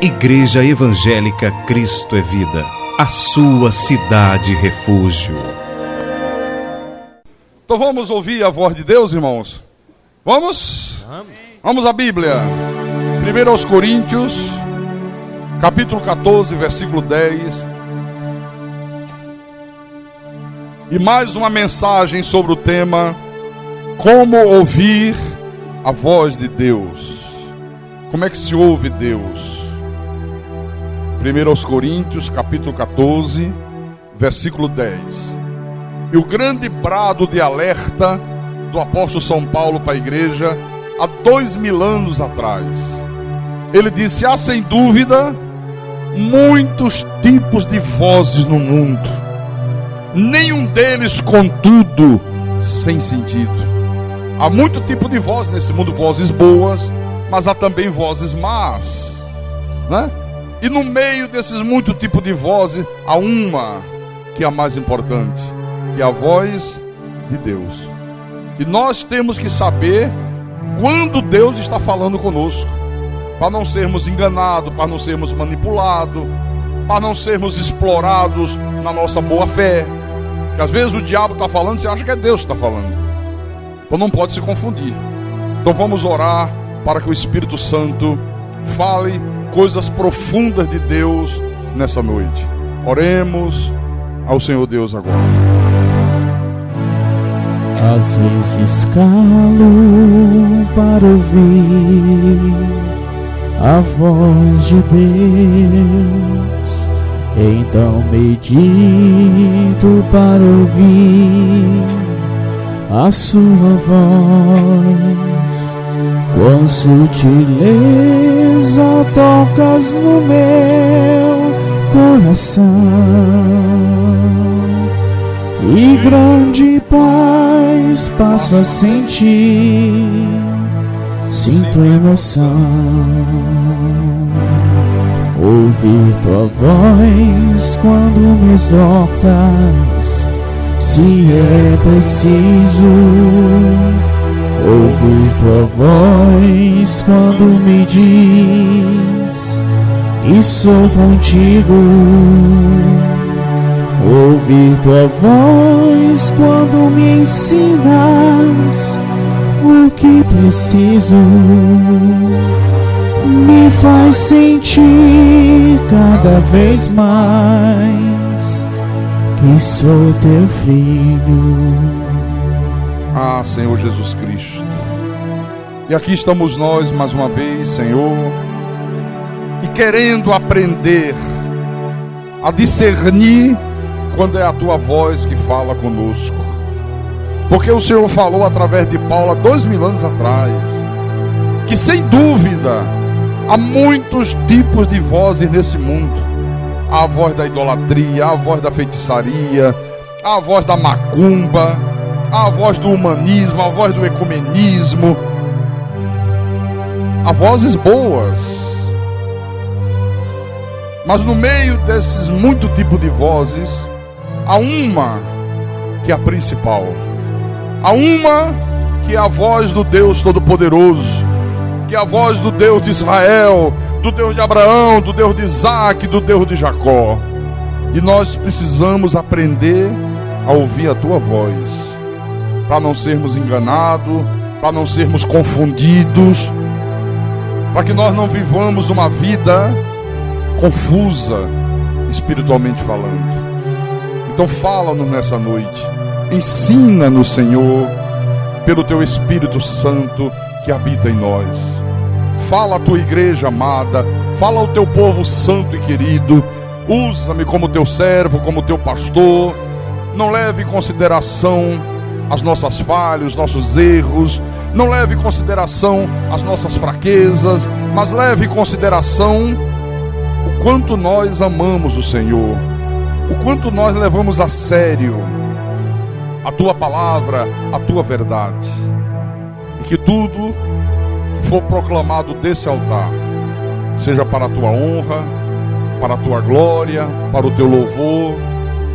Igreja Evangélica Cristo é Vida, a sua cidade refúgio. Então vamos ouvir a voz de Deus, irmãos? Vamos? Vamos à Bíblia. 1 aos Coríntios, capítulo 14, versículo 10. E mais uma mensagem sobre o tema: como ouvir a voz de Deus. Como é que se ouve Deus? 1 aos Coríntios, capítulo 14, versículo 10. E o grande brado de alerta do apóstolo São Paulo para a igreja há 2000 anos atrás. Ele disse: há sem dúvida muitos tipos de vozes no mundo, nenhum deles, contudo, sem sentido. Há muito tipo de voz nesse mundo, vozes boas, mas há também vozes más, né? E no meio desses muitos tipos de vozes, há uma que é a mais importante, que é a voz de Deus. E nós temos que saber quando Deus está falando conosco, para não sermos enganados, para não sermos manipulados, para não sermos explorados na nossa boa fé. Porque às vezes o diabo está falando, você acha que é Deus que está falando. Então não pode se confundir. Então vamos orar para que o Espírito Santo fale coisas profundas de Deus nessa noite. Oremos ao Senhor Deus agora. Às vezes calo para ouvir a voz de Deus, então medito para ouvir a sua voz. Quão sutileza tocas no meu coração, e grande paz passo a sentir, sinto emoção. Ouvir tua voz quando me exortas, se é preciso. Ouvir tua voz quando me diz que sou contigo. Ouvir tua voz quando me ensinas o que preciso, me faz sentir cada vez mais que sou teu filho. Ah, Senhor Jesus Cristo. E aqui estamos nós mais uma vez, Senhor, e querendo aprender a discernir quando é a tua voz que fala conosco. Porque o Senhor falou através de Paulo há 2000 anos atrás, que sem dúvida há muitos tipos de vozes nesse mundo. Há a voz da idolatria, há a voz da feitiçaria, há a voz da macumba, há a voz do humanismo, a voz do ecumenismo. Há vozes boas, mas no meio desses muitos tipos de vozes, há uma que é a principal. Há uma que é a voz do Deus Todo-Poderoso, que é a voz do Deus de Israel, do Deus de Abraão, do Deus de Isaac, do Deus de Jacó. E nós precisamos aprender a ouvir a tua voz, para não sermos enganados, para não sermos confundidos, para que nós não vivamos uma vida confusa, espiritualmente falando. Então fala-nos nessa noite, ensina-nos, Senhor, pelo teu Espírito Santo que habita em nós. Fala a tua igreja amada, fala ao teu povo santo e querido. Usa-me como teu servo, como teu pastor. Não leve em consideração as nossas falhas, os nossos erros. Não leve em consideração as nossas fraquezas, mas leve em consideração o quanto nós amamos o Senhor, o quanto nós levamos a sério a tua palavra, a tua verdade. E que tudo que for proclamado desse altar seja para a tua honra, para a tua glória, para o teu louvor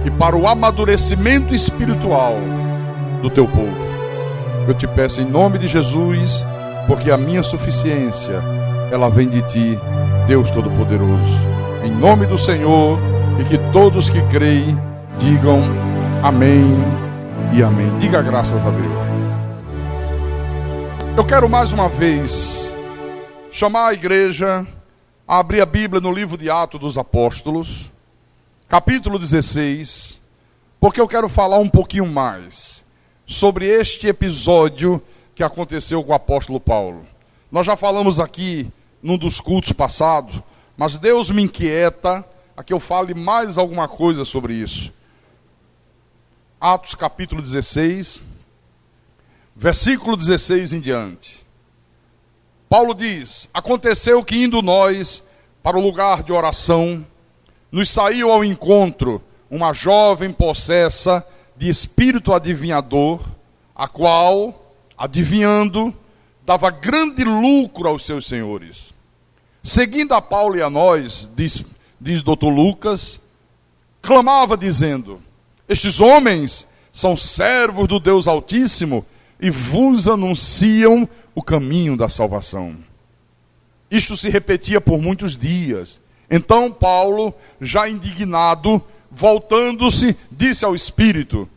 e para o amadurecimento espiritual do teu povo. Eu te peço em nome de Jesus, porque a minha suficiência ela vem de ti, Deus Todo-Poderoso. Em nome do Senhor, e que todos que creem digam amém e amém. Diga graças a Deus. Eu quero mais uma vez chamar a igreja a abrir a Bíblia no livro de Atos dos Apóstolos, capítulo 16, porque eu quero falar um pouquinho mais sobre este episódio que aconteceu com o apóstolo Paulo. Nós já falamos aqui num dos cultos passados, mas Deus me inquieta a que eu fale mais alguma coisa sobre isso. Atos capítulo 16, versículo 16 em diante. Paulo diz: aconteceu que indo nós para o lugar de oração, nos saiu ao encontro uma jovem possessa de espírito adivinhador, a qual, adivinhando, dava grande lucro aos seus senhores. Seguindo a Paulo e a nós, diz Dr. Lucas, clamava dizendo: estes homens são servos do Deus Altíssimo e vos anunciam o caminho da salvação. Isto se repetia por muitos dias. Então Paulo, já indignado, voltando-se, disse ao Espírito: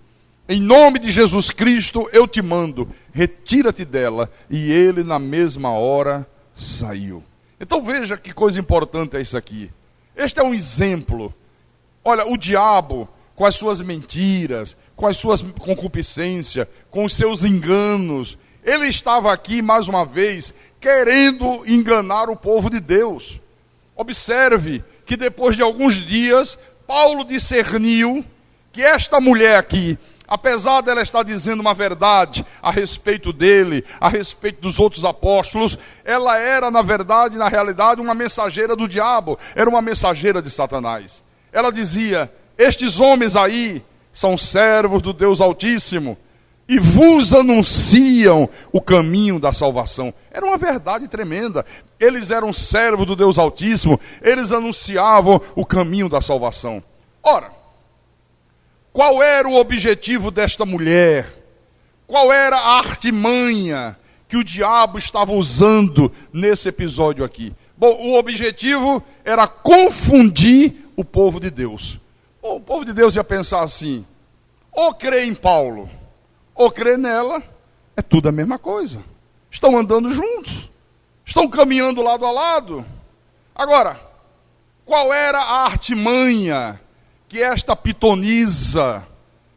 em nome de Jesus Cristo eu te mando, retira-te dela. E ele na mesma hora saiu. Então veja que coisa importante é isso aqui. Este é um exemplo. Olha, o diabo, com as suas mentiras, com as suas concupiscências, com os seus enganos, ele estava aqui mais uma vez querendo enganar o povo de Deus. Observe que depois de alguns dias, Paulo discerniu que esta mulher aqui, apesar dela estar dizendo uma verdade a respeito dele, a respeito dos outros apóstolos, ela era, na verdade, na realidade, uma mensageira do diabo, era uma mensageira de Satanás. Ela dizia: estes homens aí são servos do Deus Altíssimo e vos anunciam o caminho da salvação. Era uma verdade tremenda. Eles eram servos do Deus Altíssimo, eles anunciavam o caminho da salvação. Ora, qual era o objetivo desta mulher? Qual era a artimanha que o diabo estava usando nesse episódio aqui? Bom, o objetivo era confundir o povo de Deus. Bom, o povo de Deus ia pensar assim: ou crê em Paulo, ou crê nela, é tudo a mesma coisa. Estão andando juntos, estão caminhando lado a lado. Agora, qual era a artimanha que esta pitonisa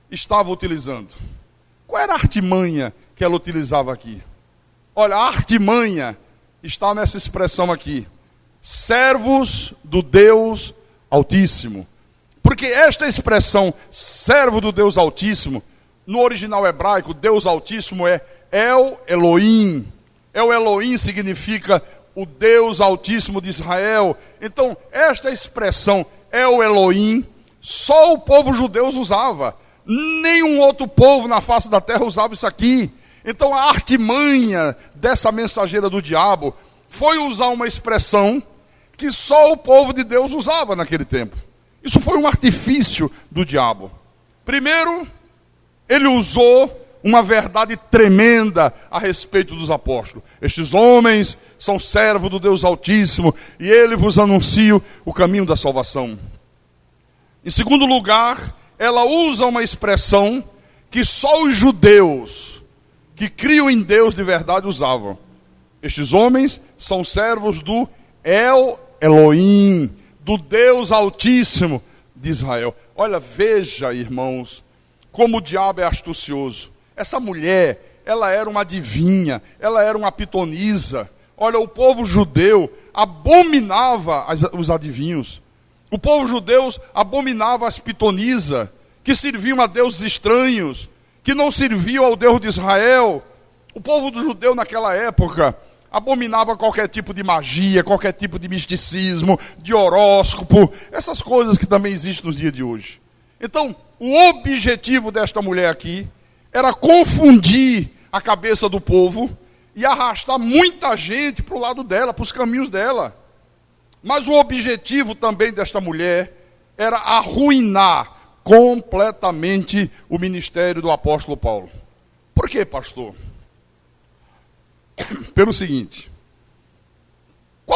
estava utilizando? Qual era a artimanha que ela utilizava aqui? Olha, a artimanha está nessa expressão aqui: servos do Deus Altíssimo. Porque esta expressão, servo do Deus Altíssimo, no original hebraico, Deus Altíssimo é El Elohim. El Elohim significa o Deus Altíssimo de Israel. Então, esta expressão, El Elohim, só o povo judeu usava. Nenhum outro povo na face da terra usava isso aqui. Então, a artimanha dessa mensageira do diabo foi usar uma expressão que só o povo de Deus usava naquele tempo. Isso foi um artifício do diabo. Primeiro, ele usou uma verdade tremenda a respeito dos apóstolos. Estes homens são servos do Deus Altíssimo e ele vos anuncia o caminho da salvação. Em segundo lugar, ela usa uma expressão que só os judeus que criam em Deus de verdade usavam. Estes homens são servos do El Elohim, do Deus Altíssimo de Israel. Olha, veja, irmãos, como o diabo é astucioso. Essa mulher, ela era uma adivinha, ela era uma pitonisa. Olha, o povo judeu abominava os adivinhos. O povo judeu abominava as pitonisas, que serviam a deuses estranhos, que não serviam ao Deus de Israel. O povo do judeu naquela época abominava qualquer tipo de magia, qualquer tipo de misticismo, de horóscopo, essas coisas que também existem nos dias de hoje. Então, o objetivo desta mulher aqui era confundir a cabeça do povo e arrastar muita gente para o lado dela, para os caminhos dela. Mas o objetivo também desta mulher era arruinar completamente o ministério do apóstolo Paulo. Por quê, pastor? Pelo seguinte: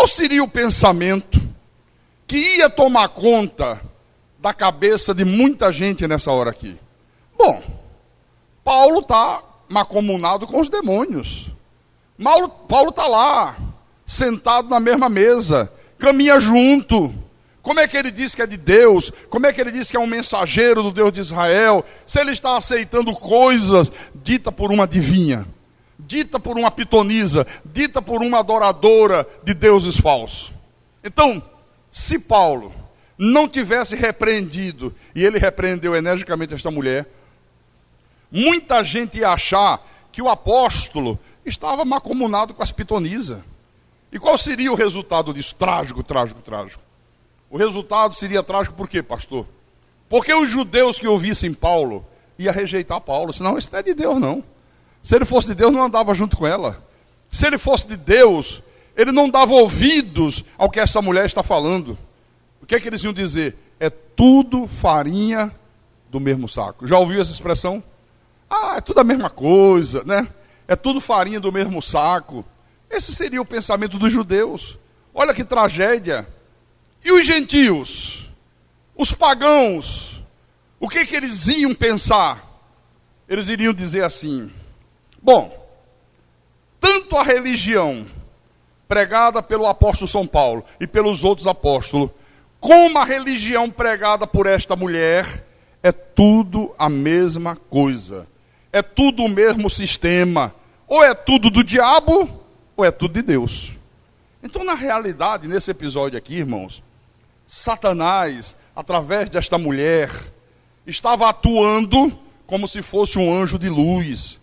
qual seria o pensamento que ia tomar conta da cabeça de muita gente nessa hora aqui? Bom, Paulo está macomunado com os demônios. Paulo está lá, sentado na mesma mesa, caminha junto. Como é que ele diz que é de Deus? Como é que ele diz que é um mensageiro do Deus de Israel? Se ele está aceitando coisas ditas por uma adivinha, dita por uma pitonisa, dita por uma adoradora de deuses falsos. Então, se Paulo não tivesse repreendido, e ele repreendeu energicamente esta mulher, muita gente ia achar que o apóstolo estava macomunado com as pitonisas. E qual seria o resultado disso? Trágico, trágico, trágico. O resultado seria trágico por quê, pastor? Porque os judeus que ouvissem Paulo iam rejeitar Paulo. Senão, isso não é de Deus, não. Se ele fosse de Deus, não andava junto com ela. Se ele fosse de Deus, ele não dava ouvidos ao que essa mulher está falando. O que é que eles iam dizer? É tudo farinha do mesmo saco. Já ouviu essa expressão? Ah, é tudo a mesma coisa, né? É tudo farinha do mesmo saco. Esse seria o pensamento dos judeus. Olha que tragédia. E os gentios? Os pagãos? O que que eles iam pensar? Eles iriam dizer assim: bom, tanto a religião pregada pelo apóstolo São Paulo e pelos outros apóstolos, como a religião pregada por esta mulher, é tudo a mesma coisa. É tudo o mesmo sistema. Ou é tudo do diabo, ou é tudo de Deus. Então, na realidade, nesse episódio aqui, irmãos, Satanás, através desta mulher, estava atuando como se fosse um anjo de luz,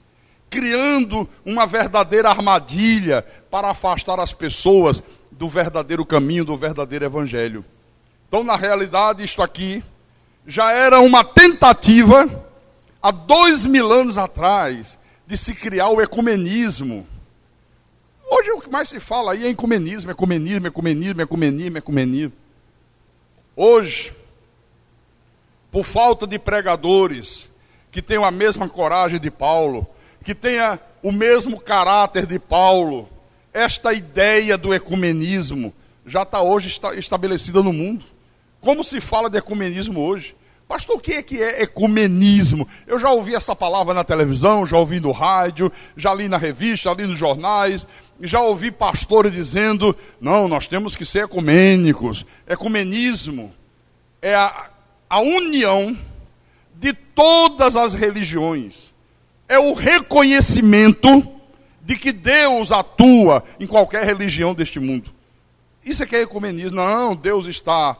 criando uma verdadeira armadilha para afastar as pessoas do verdadeiro caminho, do verdadeiro evangelho. Então, na realidade, isto aqui já era uma tentativa, há 2000 anos atrás, de se criar o ecumenismo. Hoje o que mais se fala aí é ecumenismo, ecumenismo, ecumenismo, ecumenismo, ecumenismo. Hoje, por falta de pregadores que tenham a mesma coragem de Paulo, que tenha o mesmo caráter de Paulo, esta ideia do ecumenismo já está hoje estabelecida no mundo. Como se fala de ecumenismo hoje? Pastor, o que é ecumenismo? Eu já ouvi essa palavra na televisão, já ouvi no rádio, já li na revista, já li nos jornais, já ouvi pastores dizendo: não, nós temos que ser ecumênicos. Ecumenismo é a união de todas as religiões. É o reconhecimento de que Deus atua em qualquer religião deste mundo. Isso é que é ecumenismo. Não, Deus está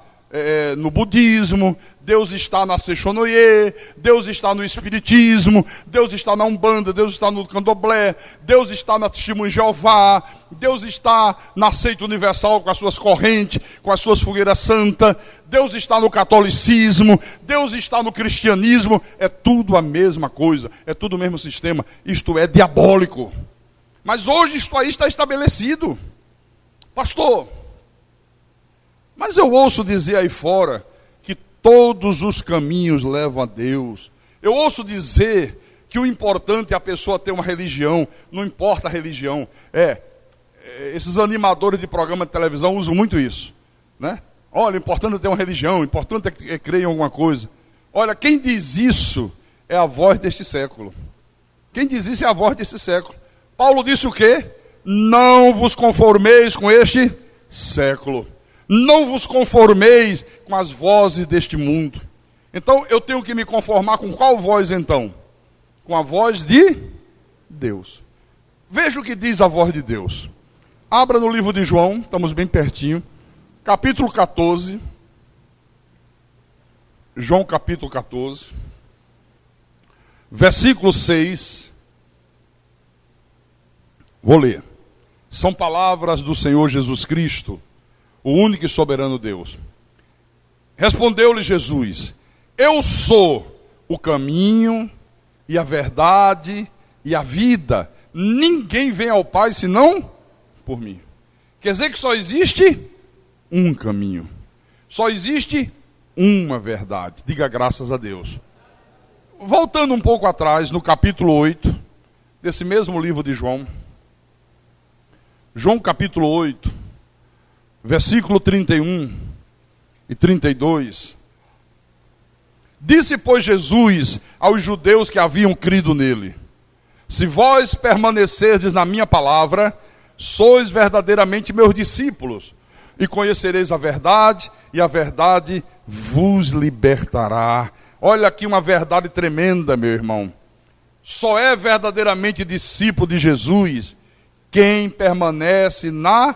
no budismo, Deus está na Sechonoye, Deus está no espiritismo, Deus está na Umbanda, Deus está no Candomblé, Deus está na Testemunha de Jeová, Deus está na Seita Universal com as suas correntes, com as suas fogueiras santas, Deus está no catolicismo, Deus está no cristianismo. É tudo a mesma coisa, é tudo o mesmo sistema. Isto é diabólico. Mas hoje isto aí está estabelecido. Pastor, mas eu ouço dizer aí fora que todos os caminhos levam a Deus. Eu ouço dizer que o importante é a pessoa ter uma religião. Não importa a religião. Esses animadores de programa de televisão usam muito isso, né? Olha, o importante é ter uma religião, o importante é crer em alguma coisa. Olha, quem diz isso é a voz deste século. Quem diz isso é a voz deste século. Paulo disse o quê? Não vos conformeis com este século. Não vos conformeis com as vozes deste mundo. Então, eu tenho que me conformar com qual voz, então? Com a voz de Deus. Veja o que diz a voz de Deus. Abra no livro de João, estamos bem pertinho. Capítulo 14. João capítulo 14. Versículo 6. Vou ler. São palavras do Senhor Jesus Cristo, o único e soberano Deus. Respondeu-lhe Jesus: eu sou o caminho e a verdade e a vida. Ninguém vem ao Pai senão por mim. Quer dizer que só existe um caminho. Só existe uma verdade. Diga graças a Deus. Voltando um pouco atrás, no capítulo 8, desse mesmo livro de João. João capítulo 8. versículo 31 e 32. Disse, pois, Jesus aos judeus que haviam crido nele: se vós permanecerdes na minha palavra, sois verdadeiramente meus discípulos, e conhecereis a verdade, e a verdade vos libertará. Olha aqui uma verdade tremenda, meu irmão. Só é verdadeiramente discípulo de Jesus quem permanece na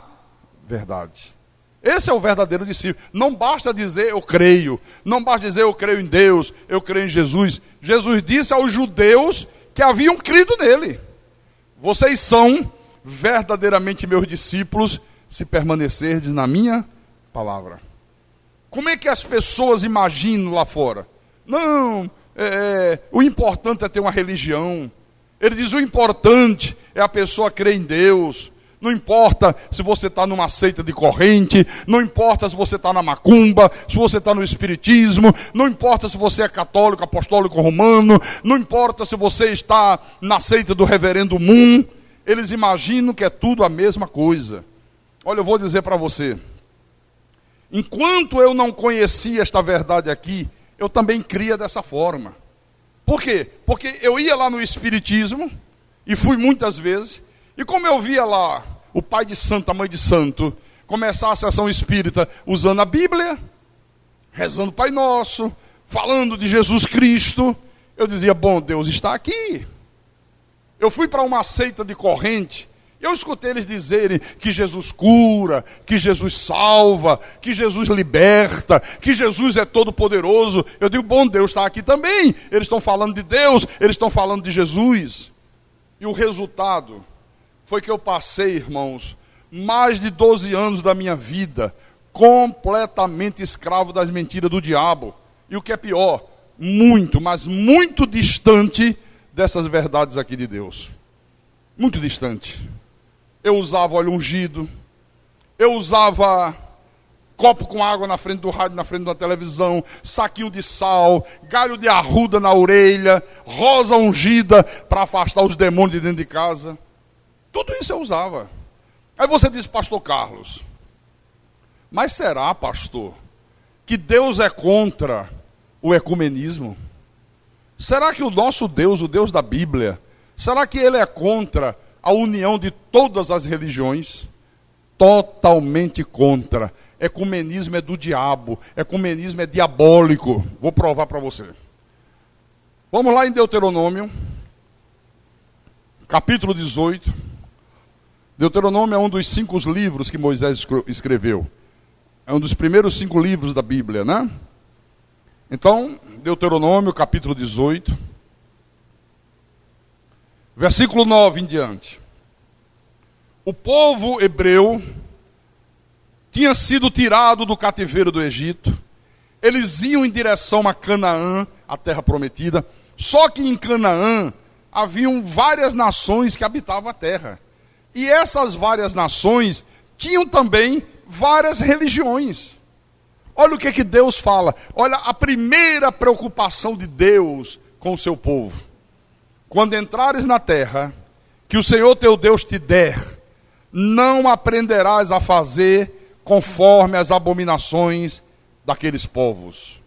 verdade. Esse é o verdadeiro discípulo. Não basta dizer eu creio, não basta dizer eu creio em Deus, eu creio em Jesus. Jesus disse aos judeus que haviam crido nele: vocês são verdadeiramente meus discípulos se permanecerdes na minha palavra. Como é que as pessoas imaginam lá fora? Não, o importante é ter uma religião. Ele diz, o importante é a pessoa crer em Deus. Não importa se você está numa seita de corrente, não importa se você está na macumba, se você está no espiritismo, não importa se você é católico, apostólico romano, não importa se você está na seita do reverendo Moon. Eles imaginam que é tudo a mesma coisa. Olha, eu vou dizer para você, enquanto eu não conhecia esta verdade aqui, eu também cria dessa forma. Por quê? Porque eu ia lá no espiritismo, e fui muitas vezes, e como eu via lá o pai de santo, a mãe de santo, começar a sessão espírita usando a Bíblia, rezando o Pai Nosso, falando de Jesus Cristo, eu dizia, bom, Deus está aqui. Eu fui para uma seita de corrente, eu escutei eles dizerem que Jesus cura, que Jesus salva, que Jesus liberta, que Jesus é todo poderoso. Eu digo, bom, Deus está aqui também. Eles estão falando de Deus, eles estão falando de Jesus. E o resultado foi que eu passei, irmãos, mais de 12 anos da minha vida completamente escravo das mentiras do diabo. E o que é pior, muito, mas muito distante dessas verdades aqui de Deus. Muito distante. Eu usava óleo ungido, eu usava copo com água na frente do rádio, na frente da televisão, saquinho de sal, galho de arruda na orelha, rosa ungida para afastar os demônios de dentro de casa. Tudo isso eu usava. Aí você diz, pastor Carlos, mas será, pastor, que Deus é contra o ecumenismo? Será que o nosso Deus, o Deus da Bíblia, será que ele é contra a união de todas as religiões? Totalmente contra. Ecumenismo é do diabo, ecumenismo é diabólico. Vou provar para você. Vamos lá em Deuteronômio, capítulo 18. Deuteronômio é um dos 5 livros que Moisés escreveu. É um dos primeiros 5 livros da Bíblia, né? Então, Deuteronômio, capítulo 18, versículo 9 em diante. O povo hebreu tinha sido tirado do cativeiro do Egito. Eles iam em direção a Canaã, a terra prometida. Só que em Canaã haviam várias nações que habitavam a terra. E essas várias nações tinham também várias religiões. Olha o que Deus fala. Olha a primeira preocupação de Deus com o seu povo. Quando entrares na terra que o Senhor teu Deus te der, não aprenderás a fazer conforme as abominações daqueles povos.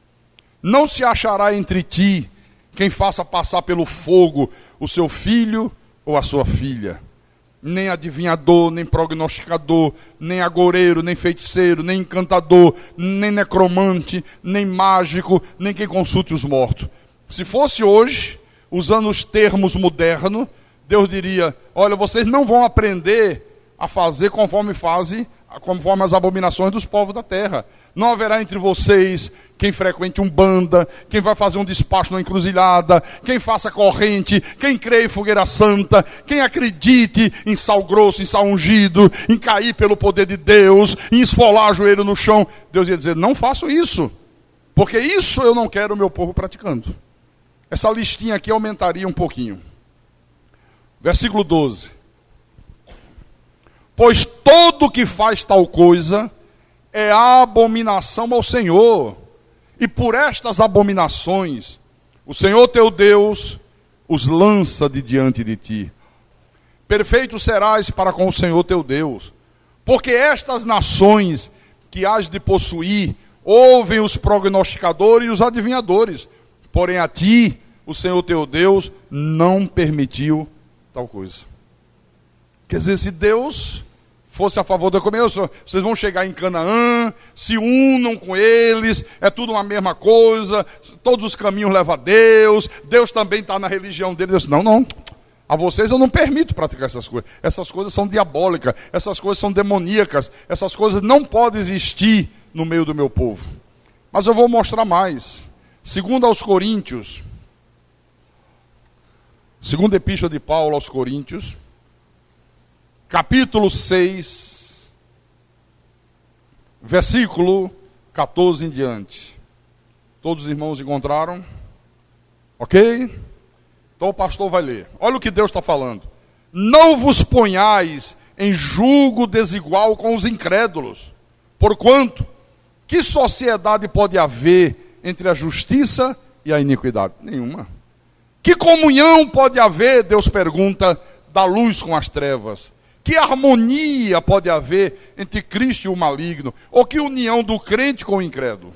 Não se achará entre ti quem faça passar pelo fogo o seu filho ou a sua filha. Nem adivinhador, nem prognosticador, nem agoureiro, nem feiticeiro, nem encantador, nem necromante, nem mágico, nem quem consulte os mortos. Se fosse hoje, usando os termos modernos, Deus diria, olha, vocês não vão aprender a fazer conforme as abominações dos povos da terra. Não haverá entre vocês quem frequente umbanda, quem vai fazer um despacho na encruzilhada, quem faça corrente, quem crê em fogueira santa, quem acredite em sal grosso, em sal ungido, em cair pelo poder de Deus, em esfolar o joelho no chão. Deus ia dizer, não faço isso, porque isso eu não quero o meu povo praticando. Essa listinha aqui aumentaria um pouquinho. Versículo 12. Pois todo que faz tal coisa é abominação ao Senhor. E por estas abominações, o Senhor teu Deus os lança de diante de ti. Perfeito serás para com o Senhor teu Deus, Porque estas nações que hás de possuir, ouvem os prognosticadores e os adivinhadores. Porém a ti, o Senhor teu Deus, não permitiu tal coisa. Quer dizer, se Deus fosse a favor da economia, vocês vão chegar em Canaã, se unam com eles, é tudo uma mesma coisa, todos os caminhos levam a Deus, Deus também está na religião dele. Deus, não, a vocês eu não permito praticar essas coisas são diabólicas, essas coisas são demoníacas, essas coisas não podem existir no meio do meu povo. Mas eu vou mostrar mais. Segundo aos Coríntios, segunda epístola de Paulo aos Coríntios, capítulo 6, versículo 14 em diante. Todos os irmãos encontraram? Ok? Então o pastor vai ler. Olha o que Deus está falando. Não vos ponhais em julgo desigual com os incrédulos. Porquanto, que sociedade pode haver entre a justiça e a iniquidade? Nenhuma. Que comunhão pode haver, Deus pergunta, da luz com as trevas? Que harmonia pode haver entre Cristo e o maligno? Ou que união do crente com o incrédulo?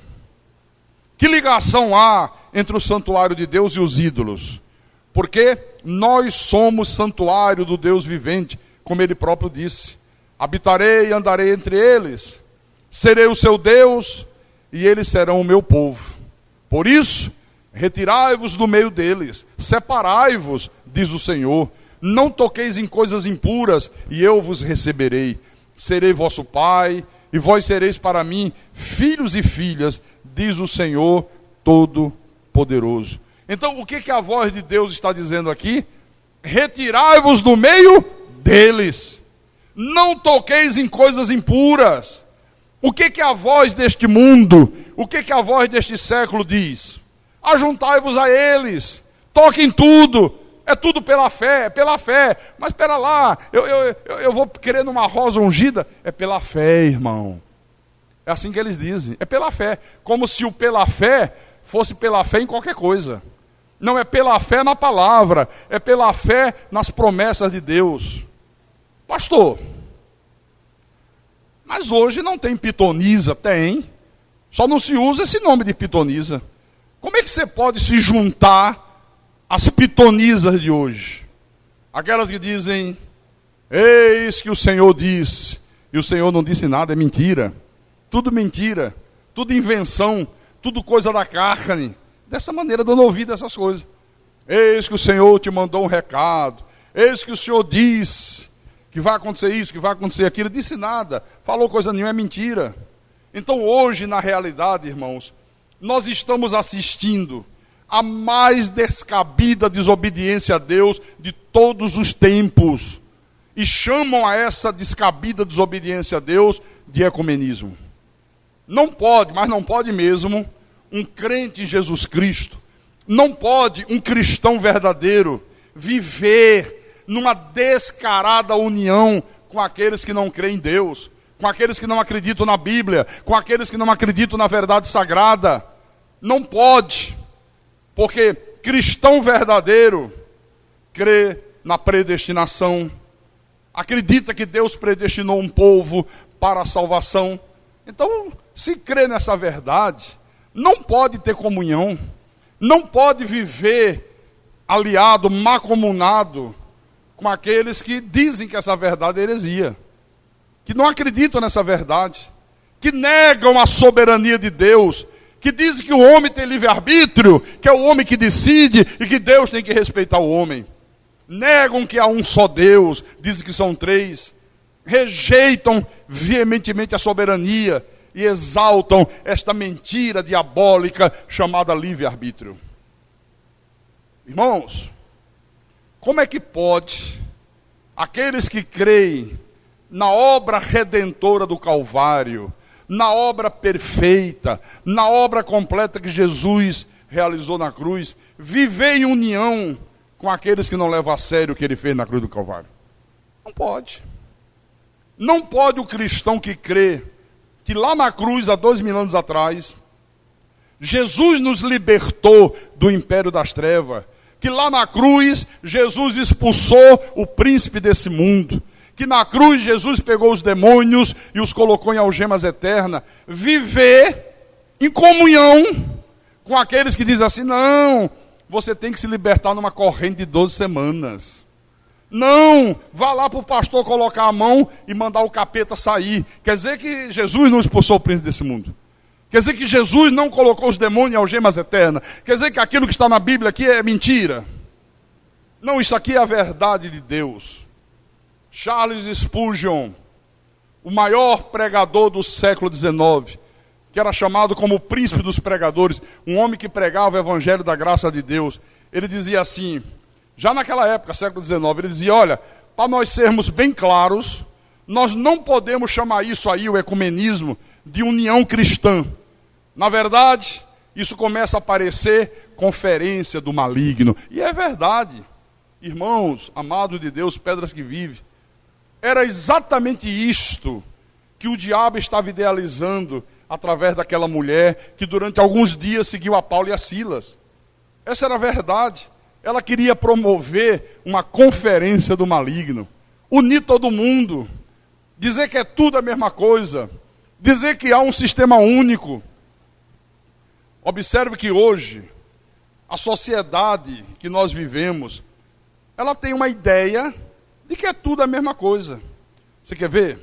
Que ligação há entre o santuário de Deus e os ídolos? Porque nós somos santuário do Deus vivente, como ele próprio disse. Habitarei e andarei entre eles, serei o seu Deus e eles serão o meu povo. Por isso, retirai-vos do meio deles, separai-vos, diz o Senhor. Não toqueis em coisas impuras, e eu vos receberei. Serei vosso pai, e vós sereis para mim filhos e filhas, diz o Senhor Todo-Poderoso. Então, o que a voz de Deus está dizendo aqui? Retirai-vos do meio deles. Não toqueis em coisas impuras. O que a voz deste mundo, o que a voz deste século diz? Ajuntai-vos a eles, toquem tudo. É tudo pela fé, é pela fé. Mas espera lá, eu vou querer numa rosa ungida. É pela fé, irmão. É assim que eles dizem, é pela fé. Como se o pela fé fosse pela fé em qualquer coisa. Não, é pela fé na palavra, é pela fé nas promessas de Deus. Pastor, mas hoje não tem pitonisa? Tem. Só não se usa esse nome de pitonisa. Como é que você pode se juntar as pitonisas de hoje? Aquelas que dizem, eis que o Senhor disse, e o Senhor não disse nada, é mentira. Tudo mentira, tudo invenção, tudo coisa da carne. Dessa maneira, dando ouvido a essas coisas. Eis que o Senhor te mandou um recado, eis que o Senhor disse que vai acontecer isso, que vai acontecer aquilo. Disse nada, falou coisa nenhuma, é mentira. Então hoje, na realidade, irmãos, nós estamos assistindo a mais descabida desobediência a Deus de todos os tempos. E chamam a essa descabida desobediência a Deus de ecumenismo. Não pode, mas não pode mesmo, um crente em Jesus Cristo, não pode um cristão verdadeiro viver numa descarada união com aqueles que não creem em Deus, com aqueles que não acreditam na Bíblia, com aqueles que não acreditam na verdade sagrada. Não pode. Porque cristão verdadeiro crê na predestinação, acredita que Deus predestinou um povo para a salvação. Então, se crê nessa verdade, não pode ter comunhão, não pode viver aliado, mancomunado com aqueles que dizem que essa verdade é heresia, que não acreditam nessa verdade, que negam a soberania de Deus, que dizem que o homem tem livre-arbítrio, que é o homem que decide e que Deus tem que respeitar o homem. Negam que há um só Deus, dizem que são três. Rejeitam veementemente a soberania e exaltam esta mentira diabólica chamada livre-arbítrio. Irmãos, como é que pode aqueles que creem na obra redentora do Calvário, na obra perfeita, na obra completa que Jesus realizou na cruz, viver em união com aqueles que não levam a sério o que ele fez na cruz do Calvário? Não pode. Não pode o cristão que crê que lá na cruz, há 2000 anos atrás, Jesus nos libertou do império das trevas, que lá na cruz, Jesus expulsou o príncipe desse mundo, que na cruz Jesus pegou os demônios e os colocou em algemas eternas. Viver em comunhão com aqueles que dizem assim, não, você tem que se libertar numa corrente de 12 semanas. Não, vá lá para o pastor colocar a mão e mandar o capeta sair. Quer dizer que Jesus não expulsou o príncipe desse mundo. Quer dizer que Jesus não colocou os demônios em algemas eternas. Quer dizer que aquilo que está na Bíblia aqui é mentira. Não, isso aqui é a verdade de Deus. Charles Spurgeon, o maior pregador do século XIX, que era chamado como o príncipe dos pregadores, um homem que pregava o evangelho da graça de Deus, ele dizia assim, já naquela época, século XIX, ele dizia, olha, para nós sermos bem claros, nós não podemos chamar isso aí, o ecumenismo, de união cristã. Na verdade, isso começa a parecer conferência do maligno. E é verdade. Irmãos, amados de Deus, pedras que vivem, era exatamente isto que o diabo estava idealizando através daquela mulher que durante alguns dias seguiu a Paulo e a Silas. Essa era a verdade. Ela queria promover uma conferência do maligno, unir todo mundo, dizer que é tudo a mesma coisa, dizer que há um sistema único. Observe que hoje, a sociedade que nós vivemos, ela tem uma ideia de que é tudo a mesma coisa. Você quer ver?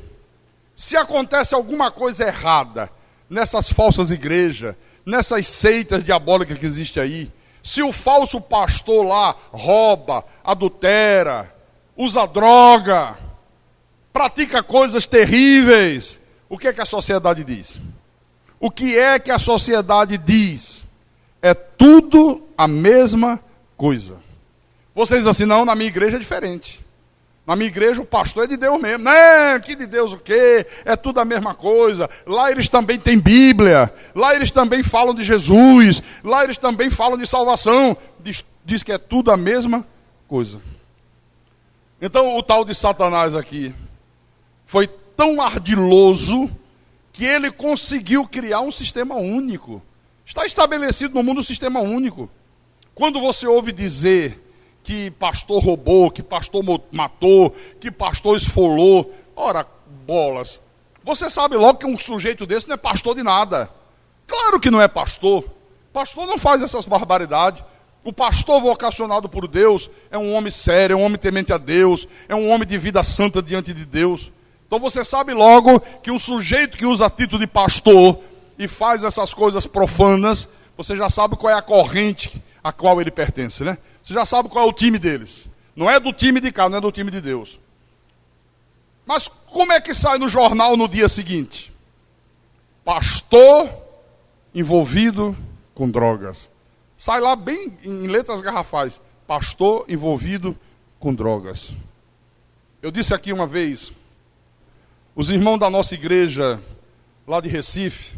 Se acontece alguma coisa errada nessas falsas igrejas, nessas seitas diabólicas que existem aí, se o falso pastor lá rouba, adultera, usa droga, pratica coisas terríveis, o que é que a sociedade diz? O que é que a sociedade diz? É tudo a mesma coisa. Vocês dizem assim, não, na minha igreja é diferente. Na minha igreja o pastor é de Deus mesmo. Não, que de Deus o quê? É tudo a mesma coisa. Lá eles também têm Bíblia. Lá eles também falam de Jesus. Lá eles também falam de salvação. Diz que é tudo a mesma coisa. Então o tal de Satanás aqui foi tão ardiloso que ele conseguiu criar um sistema único. Está estabelecido no mundo um sistema único. Quando você ouve dizer que pastor roubou, que pastor matou, que pastor esfolou, ora, bolas, você sabe logo que um sujeito desse não é pastor de nada. Claro que não é pastor. Pastor não faz essas barbaridades. O pastor vocacionado por Deus é um homem sério, é um homem temente a Deus, é um homem de vida santa diante de Deus. Então você sabe logo que um sujeito que usa título de pastor e faz essas coisas profanas, você já sabe qual é a corrente a qual ele pertence, né? Você já sabe qual é o time deles. Não é do time de cá, não é do time de Deus. Mas como é que sai no jornal no dia seguinte? Pastor envolvido com drogas. Sai lá bem em letras garrafais. Pastor envolvido com drogas. Eu disse aqui uma vez, os irmãos da nossa igreja, lá de Recife,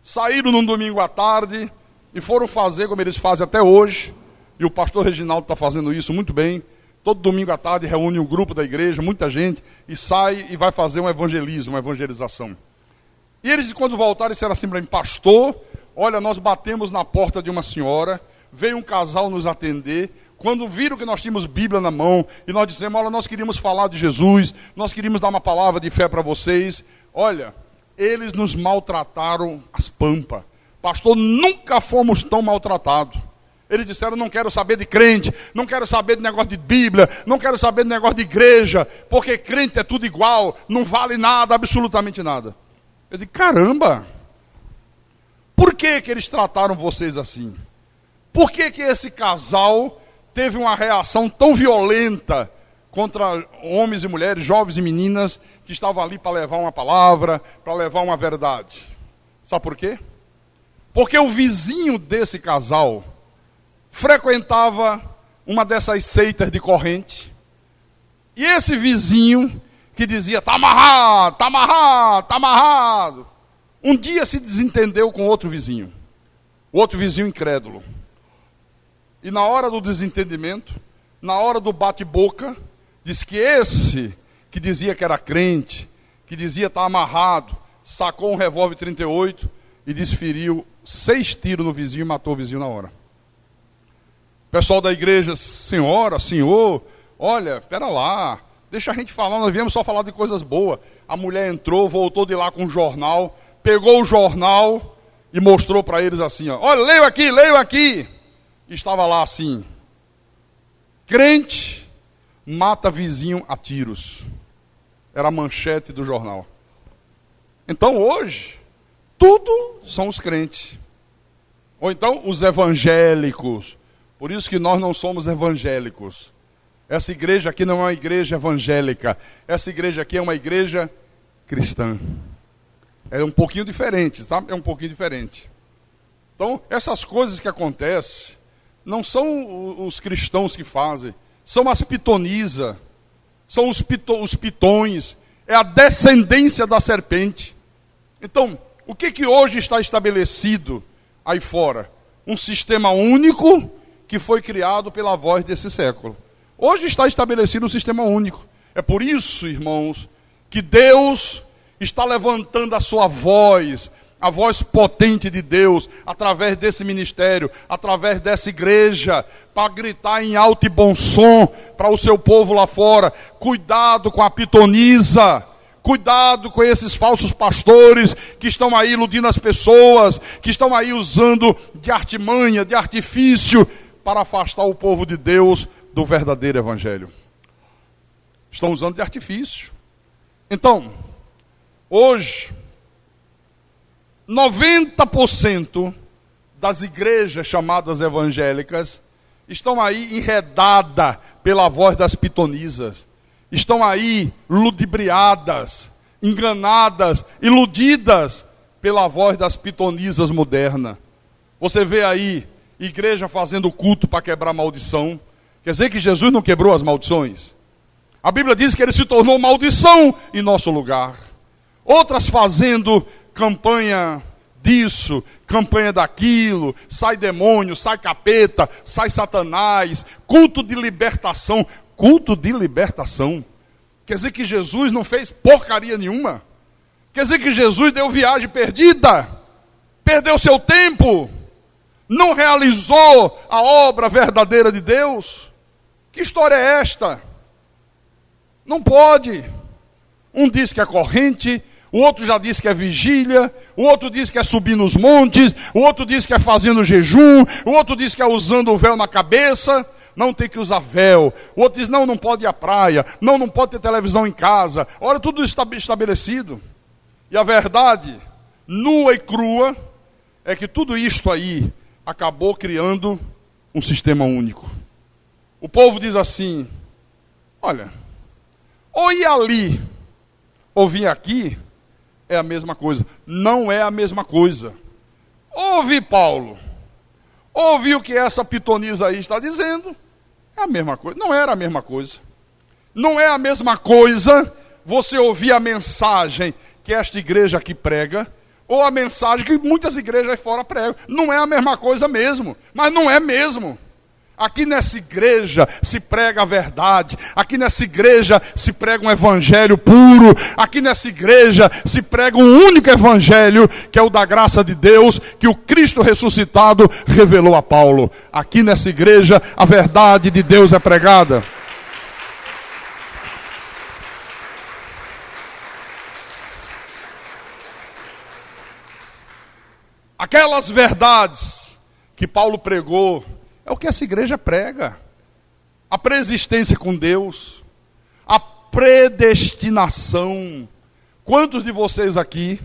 saíram num domingo à tarde e foram fazer como eles fazem até hoje. E o pastor Reginaldo está fazendo isso muito bem. Todo domingo à tarde reúne um grupo da igreja, muita gente, e sai e vai fazer um evangelismo, uma evangelização. E eles, quando voltaram, disseram assim para mim, pastor, olha, nós batemos na porta de uma senhora, veio um casal nos atender, quando viram que nós tínhamos Bíblia na mão, e nós dissemos, olha, nós queríamos falar de Jesus, nós queríamos dar uma palavra de fé para vocês. Olha, eles nos maltrataram as pampas. Pastor, nunca fomos tão maltratados. Eles disseram, não quero saber de crente, não quero saber de negócio de Bíblia, não quero saber de negócio de igreja, porque crente é tudo igual, não vale nada, absolutamente nada. Eu digo, caramba, por que que eles trataram vocês assim? Por que que esse casal teve uma reação tão violenta contra homens e mulheres, jovens e meninas, que estavam ali para levar uma palavra, para levar uma verdade? Sabe por quê? Porque o vizinho desse casal frequentava uma dessas seitas de corrente. E esse vizinho que dizia, está amarrado, está amarrado, está amarrado, um dia se desentendeu com outro vizinho. O outro vizinho incrédulo. E na hora do desentendimento, na hora do bate-boca, diz que esse que dizia que era crente, que dizia estar amarrado, sacou um revólver 38 e desferiu 6 tiros no vizinho e matou o vizinho na hora. O pessoal da igreja, senhora, senhor, olha, espera lá, Deixa a gente falar, nós viemos só falar de coisas boas. A mulher entrou, voltou de lá com um jornal, pegou o jornal e mostrou para eles assim, ó, olha, leio aqui. E estava lá assim, crente mata vizinho a tiros. Era a manchete do jornal. Então hoje, tudo são os crentes. Ou então os evangélicos. Por isso que nós não somos evangélicos. Essa igreja aqui não é uma igreja evangélica. Essa igreja aqui é uma igreja cristã. É um pouquinho diferente, tá? É um pouquinho diferente. Então, essas coisas que acontecem, não são os cristãos que fazem. São as pitonisas. São os pitões. É a descendência da serpente. Então, o que hoje está estabelecido aí fora? Um sistema único que foi criado pela voz desse século. Hoje está estabelecido um sistema único. É por isso, irmãos, que Deus está levantando a sua voz, a voz potente de Deus, através desse ministério, através dessa igreja, para gritar em alto e bom som para o seu povo lá fora. Cuidado com a pitonisa. Cuidado com esses falsos pastores que estão aí iludindo as pessoas, que estão aí usando de artimanha, de artifício, para afastar o povo de Deus do verdadeiro evangelho. Estão usando de artifício. Então, hoje, 90% das igrejas chamadas evangélicas estão aí enredadas pela voz das pitonisas. Estão aí ludibriadas, enganadas, iludidas pela voz das pitonisas modernas. Você vê aí igreja fazendo culto para quebrar maldição. Quer dizer que Jesus não quebrou as maldições? A Bíblia diz que ele se tornou maldição em nosso lugar. Outras fazendo campanha disso, campanha daquilo, sai demônio, sai capeta, sai satanás, culto de libertação. Culto de libertação. Quer dizer que Jesus não fez porcaria nenhuma? Quer dizer que Jesus deu viagem perdida? Perdeu seu tempo? Não realizou a obra verdadeira de Deus? Que história é esta? Não pode. Um diz que é corrente, o outro já diz que é vigília, o outro diz que é subir nos montes, o outro diz que é fazendo jejum, o outro diz que é usando o véu na cabeça. Não tem que usar véu. O outro diz, não pode ir à praia, não pode ter televisão em casa. Olha, tudo está estabelecido. E a verdade, nua e crua, é que tudo isto aí acabou criando um sistema único. O povo diz assim, olha, ou ir ali, ou vir aqui, é a mesma coisa. Não é a mesma coisa. Ouve Paulo, ouve o que essa pitonisa aí está dizendo, é a mesma coisa. Não era a mesma coisa. Não é a mesma coisa você ouvir a mensagem que esta igreja aqui prega, ou a mensagem que muitas igrejas aí fora pregam. Não é a mesma coisa mesmo, mas não é mesmo. Aqui nessa igreja se prega a verdade. Aqui nessa igreja se prega um evangelho puro. Aqui nessa igreja se prega um único evangelho, que é o da graça de Deus, que o Cristo ressuscitado revelou a Paulo. Aqui nessa igreja a verdade de Deus é pregada. Aquelas verdades que Paulo pregou é o que essa igreja prega. A preexistência com Deus, a predestinação. Quantos de vocês aqui,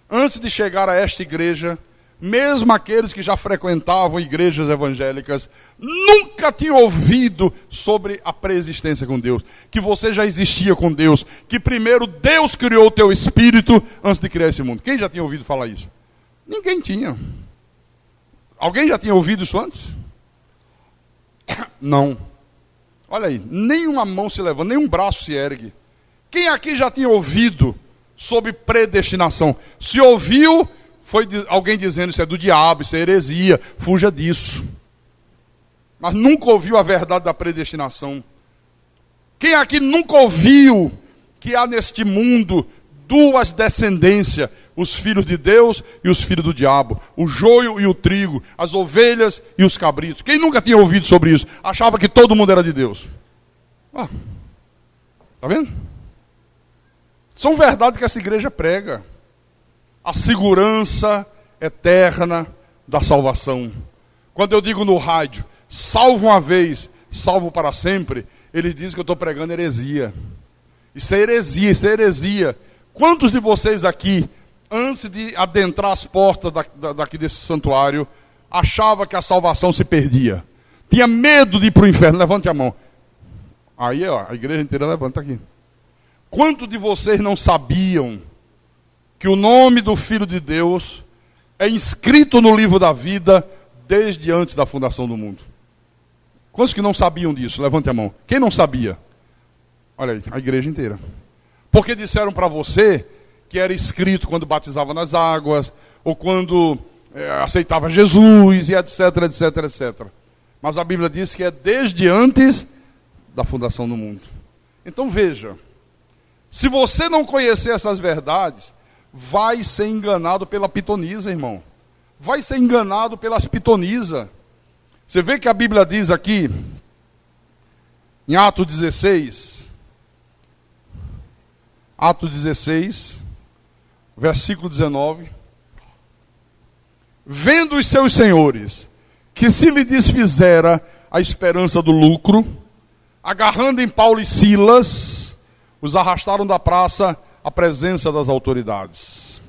antes de chegar a esta igreja, mesmo aqueles que já frequentavam igrejas evangélicas, nunca tinham ouvido sobre a preexistência com Deus? Que você já existia com Deus, que primeiro Deus criou o teu espírito antes de criar esse mundo. Quem já tinha ouvido falar isso? Ninguém tinha. Alguém já tinha ouvido isso antes? Não. Olha aí, nenhuma mão se levanta, nenhum braço se ergue. Quem aqui já tinha ouvido sobre predestinação? Se ouviu, foi alguém dizendo isso é do diabo, isso é heresia, fuja disso. Mas nunca ouviu a verdade da predestinação. Quem aqui nunca ouviu que há neste mundo duas descendências, os filhos de Deus e os filhos do diabo, o joio e o trigo, as ovelhas e os cabritos? Quem nunca tinha ouvido sobre isso? Achava que todo mundo era de Deus. Tá Está vendo? São verdades que essa igreja prega. A segurança eterna da salvação. Quando eu digo no rádio, salvo uma vez, salvo para sempre, ele diz que eu estou pregando heresia. Isso é heresia, isso é heresia. Quantos de vocês aqui, antes de adentrar as portas daqui desse santuário, achava que a salvação se perdia? Tinha medo de ir para o inferno? Levante a mão. Aí, ó, a igreja inteira levanta aqui. Quantos de vocês não sabiam que o nome do Filho de Deus é inscrito no livro da vida desde antes da fundação do mundo? Quantos que não sabiam disso? Levante a mão. Quem não sabia? Olha aí, a igreja inteira. Porque disseram para você que era escrito quando batizava nas águas, ou quando aceitava Jesus, e etc, etc, etc. Mas a Bíblia diz que é desde antes da fundação do mundo. Então veja, se você não conhecer essas verdades, vai ser enganado pela pitonisa, irmão. Vai ser enganado pelas pitonisa. Você vê que a Bíblia diz aqui, em Atos 16, versículo 19, vendo os seus senhores que se lhe desfizera a esperança do lucro, agarrando em Paulo e Silas, os arrastaram da praça à presença das autoridades.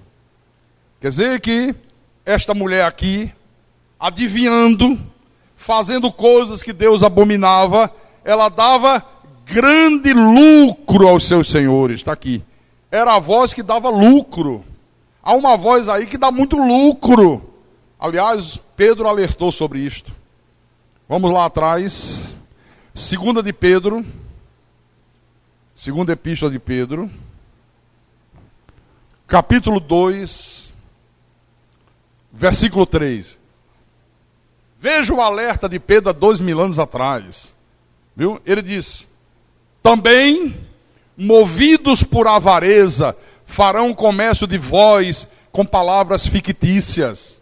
Quer dizer que esta mulher aqui, adivinhando, fazendo coisas que Deus abominava, ela dava grande lucro aos seus senhores. Está aqui. Era a voz que dava lucro. Há uma voz aí que dá muito lucro. Aliás, Pedro alertou sobre isto. Vamos lá atrás. Segunda Epístola de Pedro, capítulo 2, versículo 3. Veja o alerta de Pedro há 2000 anos atrás. Viu? Ele disse: também, movidos por avareza, farão comércio de vós com palavras fictícias.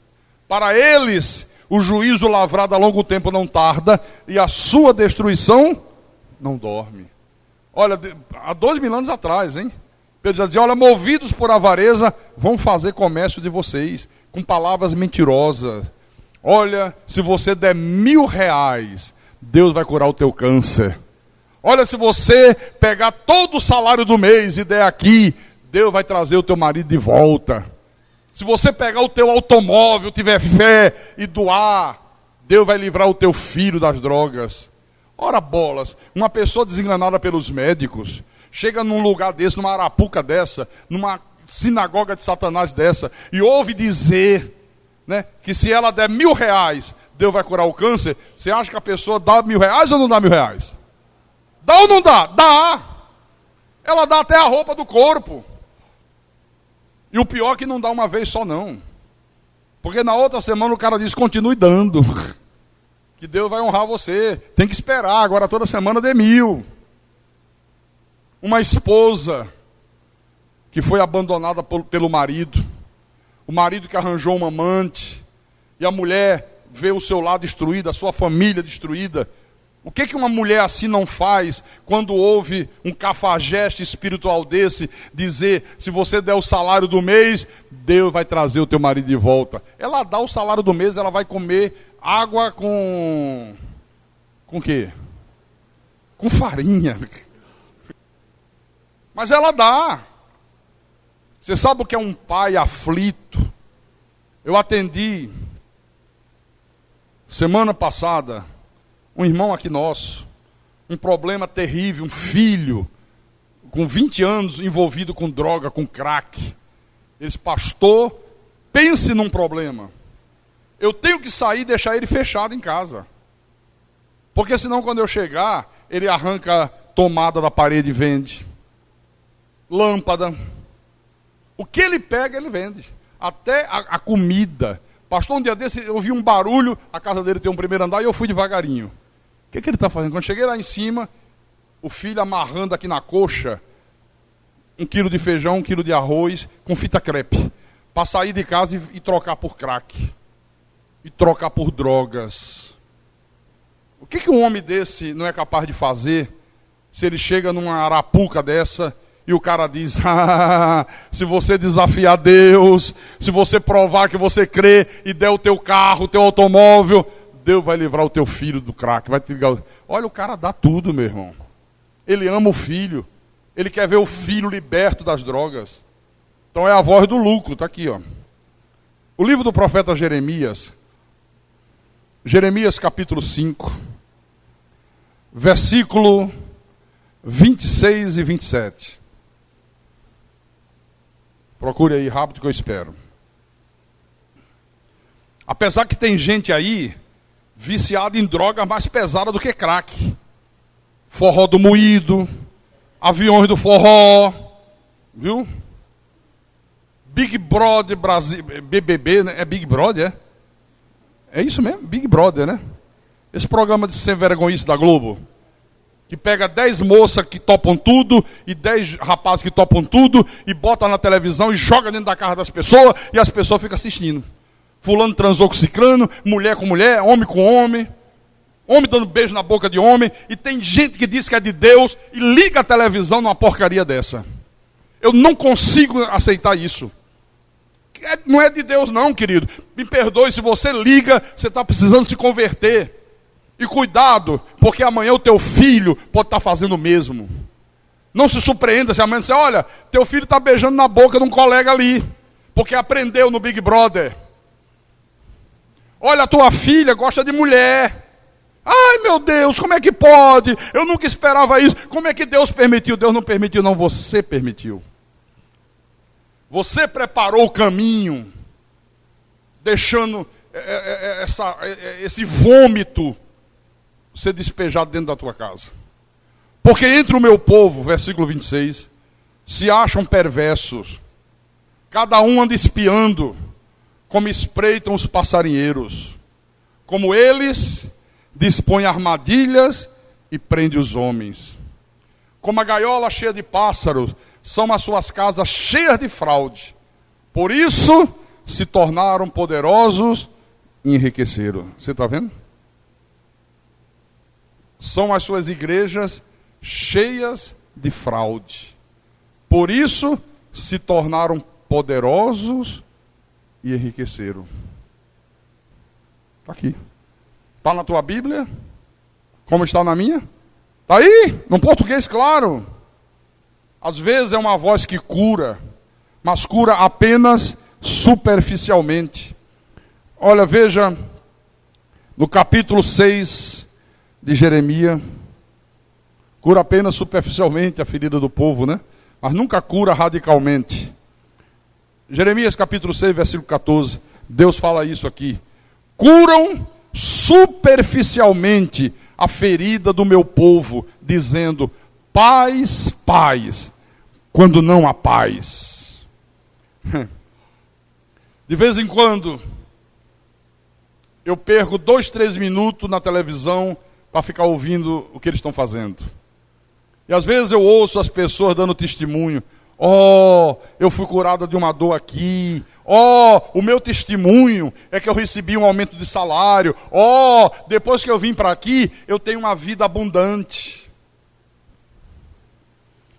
Para eles, o juízo lavrado a longo tempo não tarda, e a sua destruição não dorme. Olha, há 2000 anos atrás, hein? Pedro já dizia: olha, movidos por avareza, vão fazer comércio de vocês, com palavras mentirosas. Olha, se você der R$1000, Deus vai curar o teu câncer. Olha, se você pegar todo o salário do mês e der aqui, Deus vai trazer o teu marido de volta. Se você pegar o teu automóvel, tiver fé e doar, Deus vai livrar o teu filho das drogas. Ora bolas, uma pessoa desenganada pelos médicos, chega num lugar desse, numa arapuca dessa, numa sinagoga de Satanás dessa, e ouve dizer, né, que se ela der R$1000, Deus vai curar o câncer. Você acha que a pessoa dá R$1000 ou não dá R$1000? Dá ou não dá? Dá! Ela dá até a roupa do corpo. E o pior é que não dá uma vez só não. Porque na outra semana o cara diz: continue dando. Que Deus vai honrar você. Tem que esperar, agora toda semana dê 1000. Uma esposa que foi abandonada pelo marido. O marido que arranjou uma amante. E a mulher vê o seu lar destruído, a sua família destruída. O que uma mulher assim não faz quando ouve um cafajeste espiritual desse dizer: se você der o salário do mês, Deus vai trazer o teu marido de volta? Ela dá o salário do mês, ela vai comer água com o quê? Com farinha. Mas ela dá. Você sabe o que é um pai aflito? Eu atendi semana passada um irmão aqui nosso, um problema terrível, um filho com 20 anos envolvido com droga, com crack. Ele disse: pastor, pense num problema. Eu tenho que sair e deixar ele fechado em casa. Porque senão quando eu chegar, ele arranca tomada da parede e vende. Lâmpada. O que ele pega, ele vende. Até a comida. Pastor, um dia desse eu ouvi um barulho, a casa dele tem um primeiro andar e eu fui devagarinho. O que ele está fazendo? Quando cheguei lá em cima, o filho amarrando aqui na coxa 1 quilo de feijão, 1 quilo de arroz, com fita crepe, para sair de casa e trocar por crack, e trocar por drogas. O que um homem desse não é capaz de fazer, se ele chega numa arapuca dessa e o cara diz, se você desafiar Deus, se você provar que você crê e der o teu carro, o teu automóvel, Deus vai livrar o teu filho do crack. Vai te ligar. Olha, o cara dá tudo, meu irmão. Ele ama o filho. Ele quer ver o filho liberto das drogas. Então é a voz do lucro, está aqui, ó. O livro do profeta Jeremias, Jeremias capítulo 5, versículo 26 e 27. Procure aí rápido que eu espero. Apesar que tem gente aí viciada em droga mais pesada do que crack. Forró do moído, aviões do forró, viu? Big Brother Brasil, BBB, né? É Big Brother, é? É isso mesmo, Big Brother, né? Esse programa de sem vergonhice da Globo, que pega 10 moças que topam tudo e 10 rapazes que topam tudo e bota na televisão e joga dentro da casa das pessoas e as pessoas ficam assistindo. Fulano transou com ciclano, mulher com mulher, homem com homem, homem dando beijo na boca de homem, e tem gente que diz que é de Deus e liga a televisão numa porcaria dessa. Eu não consigo aceitar isso. Não é de Deus não, querido. Me perdoe, se você liga, você está precisando se converter. E cuidado, porque amanhã o teu filho pode estar fazendo o mesmo. Não se surpreenda se amanhã você, olha, teu filho está beijando na boca de um colega ali, porque aprendeu no Big Brother. Olha, a tua filha gosta de mulher. Ai, meu Deus, como é que pode? Eu nunca esperava isso. Como é que Deus permitiu? Deus não permitiu, não, você permitiu. Você preparou o caminho, deixando esse vômito ser despejado dentro da tua casa. Porque entre o meu povo, versículo 26, se acham perversos, cada um anda espiando, como espreitam os passarinheiros, como eles dispõem armadilhas e prendem os homens. Como a gaiola cheia de pássaros, são as suas casas cheias de fraude. Por isso se tornaram poderosos e enriqueceram. Você está vendo? São as suas igrejas cheias de fraude. Por isso se tornaram poderosos e enriqueceram. Está aqui. Está na tua Bíblia? Como está na minha? Está aí, no português claro. Às vezes é uma voz que cura, mas cura apenas superficialmente. Olha, veja, no capítulo 6 de Jeremias, cura apenas superficialmente a ferida do povo, né? Mas nunca cura radicalmente. Jeremias capítulo 6, versículo 14, Deus fala isso aqui. Curam superficialmente a ferida do meu povo, dizendo, paz, paz, quando não há paz. De vez em quando, eu perco 2, 3 minutos na televisão para ficar ouvindo o que eles estão fazendo. E às vezes eu ouço as pessoas dando testemunho. Oh, eu fui curada de uma dor aqui. Oh, o meu testemunho é que eu recebi um aumento de salário. Oh, depois que eu vim para aqui, eu tenho uma vida abundante.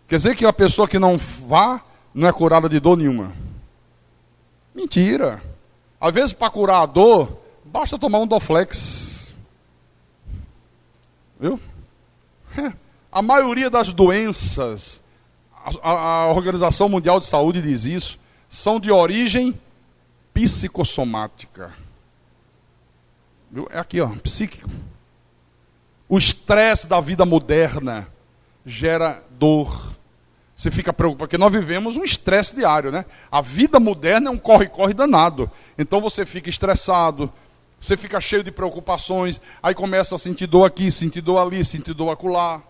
Quer dizer que a pessoa que não vá, não é curada de dor nenhuma. Mentira. Às vezes para curar a dor, basta tomar um Doflex. Viu? A maioria das doenças, a Organização Mundial de Saúde diz isso, são de origem psicossomática. Viu? É aqui, ó, psíquico. O estresse da vida moderna gera dor. Você fica preocupado, porque nós vivemos um estresse diário, né? A vida moderna é um corre-corre danado. Então você fica estressado, você fica cheio de preocupações, aí começa a sentir dor aqui, sentir dor ali, sentir dor acolá.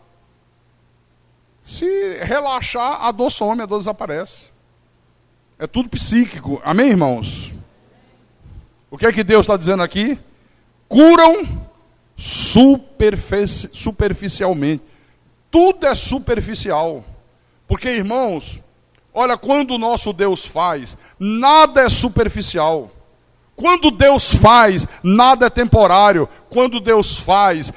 Se relaxar, a dor some, a dor desaparece. É tudo psíquico. Amém, irmãos? O que é que Deus está dizendo aqui? Curam superficialmente. Tudo é superficial. Porque, irmãos, olha, quando o nosso Deus faz, nada é superficial. Quando Deus faz, nada é temporário. Quando Deus faz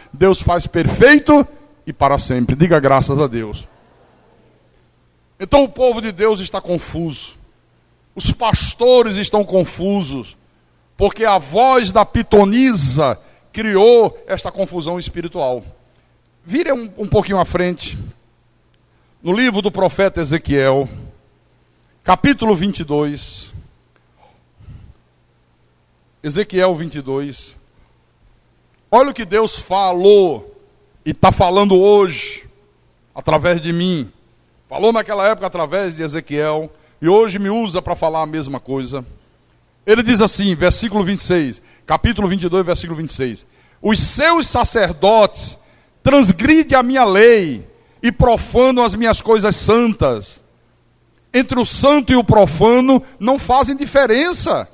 perfeito e para sempre. Diga graças a Deus. Então o povo de Deus está confuso. Os pastores estão confusos, porque a voz da pitonisa criou esta confusão espiritual. Vire um pouquinho à frente. No livro do profeta Ezequiel, capítulo 22. Ezequiel 22. Olha o que Deus falou e está falando hoje, através de mim. Falou naquela época através de Ezequiel, e hoje me usa para falar a mesma coisa. Ele diz assim, versículo 26, capítulo 22, versículo 26. Os seus sacerdotes transgridem a minha lei e profanam as minhas coisas santas. Entre o santo e o profano não fazem diferença,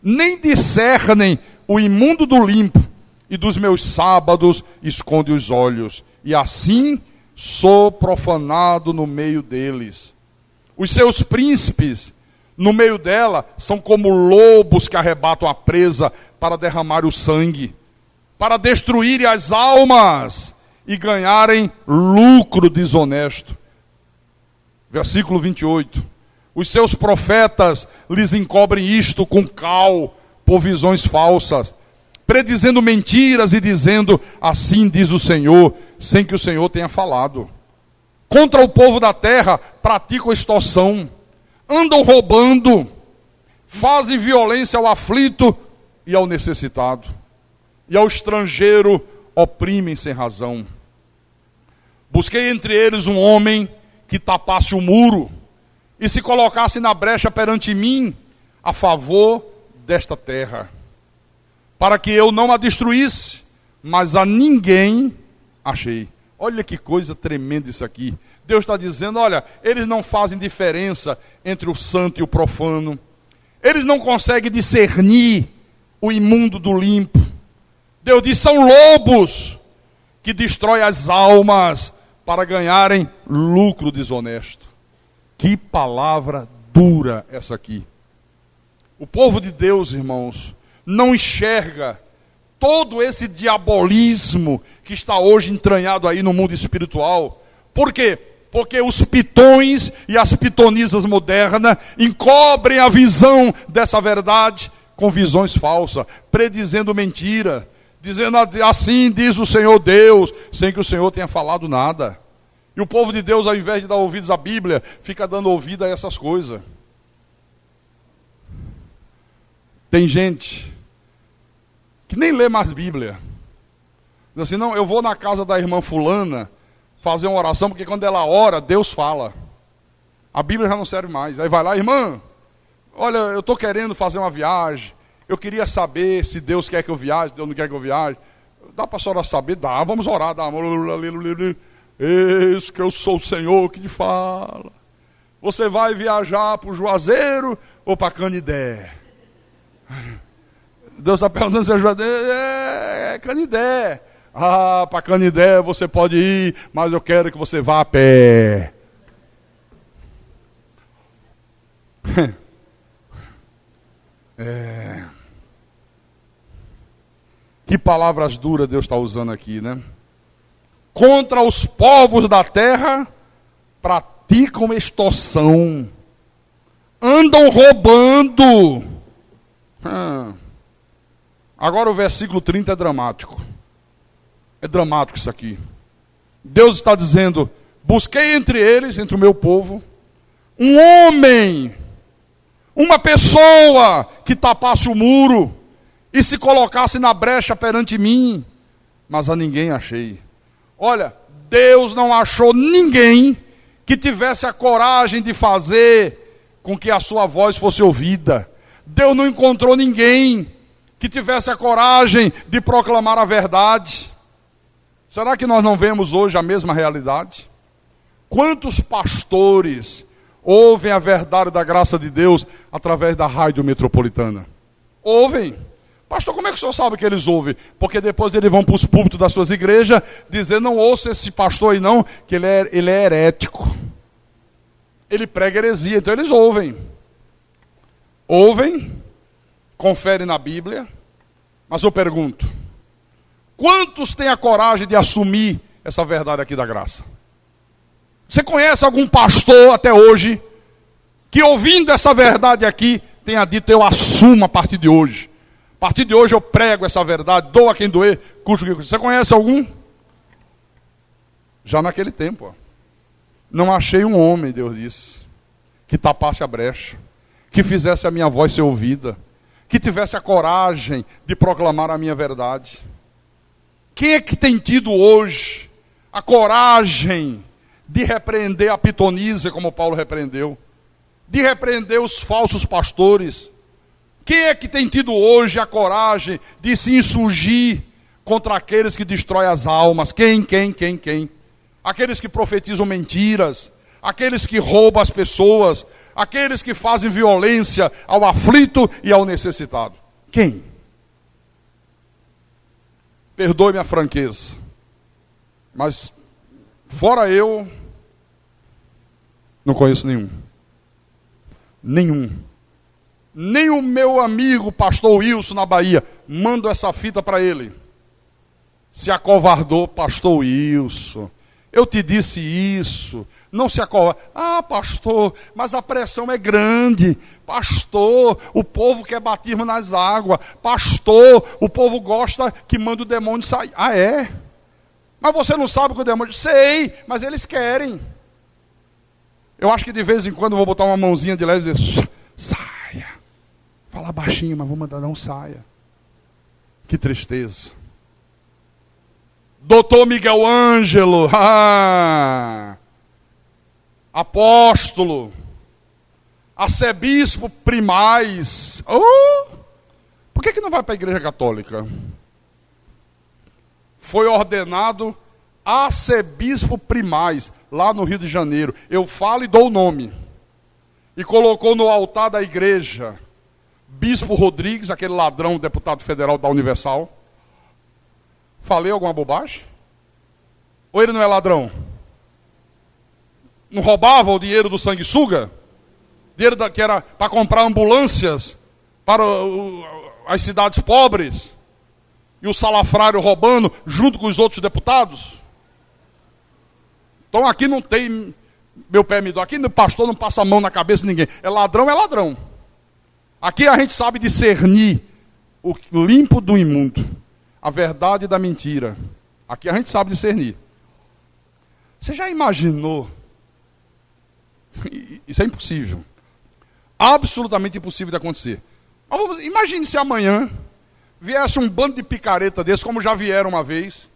nem discernem o imundo do limpo, e dos meus sábados esconde os olhos, e assim sou profanado no meio deles. Os seus príncipes, no meio dela, são como lobos que arrebatam a presa para derramar o sangue, para destruírem as almas e ganharem lucro desonesto. Versículo 28. Os seus profetas lhes encobrem isto com cal, por visões falsas, predizendo mentiras e dizendo, assim diz o Senhor, sem que o Senhor tenha falado. Contra o povo da terra praticam extorsão, andam roubando, fazem violência ao aflito e ao necessitado, e ao estrangeiro oprimem sem razão. Busquei entre eles um homem que tapasse o muro e se colocasse na brecha perante mim a favor desta terra, para que eu não a destruísse, mas a ninguém achei. Olha que coisa tremenda isso aqui. Deus está dizendo, olha, eles não fazem diferença entre o santo e o profano. Eles não conseguem discernir o imundo do limpo. Deus diz, são lobos que destroem as almas para ganharem lucro desonesto. Que palavra dura essa aqui. O povo de Deus, irmãos, não enxerga todo esse diabolismo que está hoje entranhado aí no mundo espiritual. Por quê? Porque os pitões e as pitonisas modernas encobrem a visão dessa verdade com visões falsas, predizendo mentira, dizendo assim diz o Senhor Deus, sem que o Senhor tenha falado nada. E o povo de Deus, ao invés de dar ouvidos à Bíblia, fica dando ouvido a essas coisas. Tem gente que nem lê mais Bíblia. Diz assim, não, eu vou na casa da irmã fulana fazer uma oração, porque quando ela ora, Deus fala. A Bíblia já não serve mais. Aí vai lá, irmã, olha, eu estou querendo fazer uma viagem, eu queria saber se Deus quer que eu viaje, Deus não quer que eu viaje. Dá para a senhora saber? Dá, vamos orar, dá. Eis que eu sou o Senhor que te fala. Você vai viajar para o Juazeiro ou para Canidé? Deus está perguntando se é Juazeiro. É Canidé. Ah, para Canidé você pode ir, mas eu quero que você vá a pé. Que palavras duras Deus está usando aqui, né? Contra os povos da terra praticam extorsão, andam roubando. Agora o versículo 30 é dramático. É dramático isso aqui. Deus está dizendo, busquei entre eles, entre o meu povo, um homem, uma pessoa que tapasse o muro e se colocasse na brecha perante mim, mas a ninguém achei. Olha, Deus não achou ninguém que tivesse a coragem de fazer com que a sua voz fosse ouvida. Deus não encontrou ninguém que tivesse a coragem de proclamar a verdade. Será que nós não vemos hoje a mesma realidade? Quantos pastores ouvem a verdade da graça de Deus através da rádio metropolitana? Ouvem. Pastor, como é que o senhor sabe que eles ouvem? Porque depois eles vão para os púlpitos das suas igrejas dizer, não ouça esse pastor aí não, que ele é herético. Ele prega heresia, então eles ouvem. Ouvem, conferem na Bíblia, mas eu pergunto, quantos têm a coragem de assumir essa verdade aqui da graça? Você conhece algum pastor até hoje que, ouvindo essa verdade aqui, tenha dito: eu assumo a partir de hoje. A partir de hoje eu prego essa verdade, dou a quem doer, custe o que custe. Você conhece algum? Já naquele tempo, ó. Não achei um homem, Deus disse, que tapasse a brecha, que fizesse a minha voz ser ouvida, que tivesse a coragem de proclamar a minha verdade. Quem é que tem tido hoje a coragem de repreender a pitonisa, como Paulo repreendeu, de repreender os falsos pastores? Quem é que tem tido hoje a coragem de se insurgir contra aqueles que destroem as almas? Quem? Aqueles que profetizam mentiras, aqueles que roubam as pessoas, aqueles que fazem violência ao aflito e ao necessitado. Quem? Perdoe-me a franqueza, mas fora eu, não conheço nenhum. Nem o meu amigo pastor Wilson na Bahia. Mando essa fita para ele. Se acovardou, pastor Wilson. Eu te disse isso. Não se acovarde. Ah, pastor, mas a pressão é grande. Pastor, o povo quer batismo nas águas. Pastor, o povo gosta que manda o demônio sair. Ah, é? Mas você não sabe que o demônio... Sei, mas eles querem. Eu acho que de vez em quando eu vou botar uma mãozinha de leve e dizer: saia. Fala baixinho, mas vou mandar não saia. Que tristeza. Doutor Miguel Ângelo, apóstolo, arcebispo primaz. Por que não vai para a igreja católica? Foi ordenado arcebispo primaz, lá no Rio de Janeiro. Eu falo e dou o nome. E colocou no altar da igreja Bispo Rodrigues, aquele ladrão, deputado federal da Universal. Falei alguma bobagem? Ou ele não é ladrão? Não roubava o dinheiro do sanguessuga? Dinheiro que era para comprar ambulâncias para as cidades pobres? E o salafrário roubando junto com os outros deputados? Então aqui não tem meu pé me dói. Aqui o pastor não passa a mão na cabeça de ninguém. É ladrão, é ladrão. Aqui a gente sabe discernir o limpo do imundo, a verdade da mentira. Aqui a gente sabe discernir. Você já imaginou? Isso é impossível. Absolutamente impossível de acontecer. Mas imagine se amanhã viesse um bando de picareta desse, como já vieram uma vez.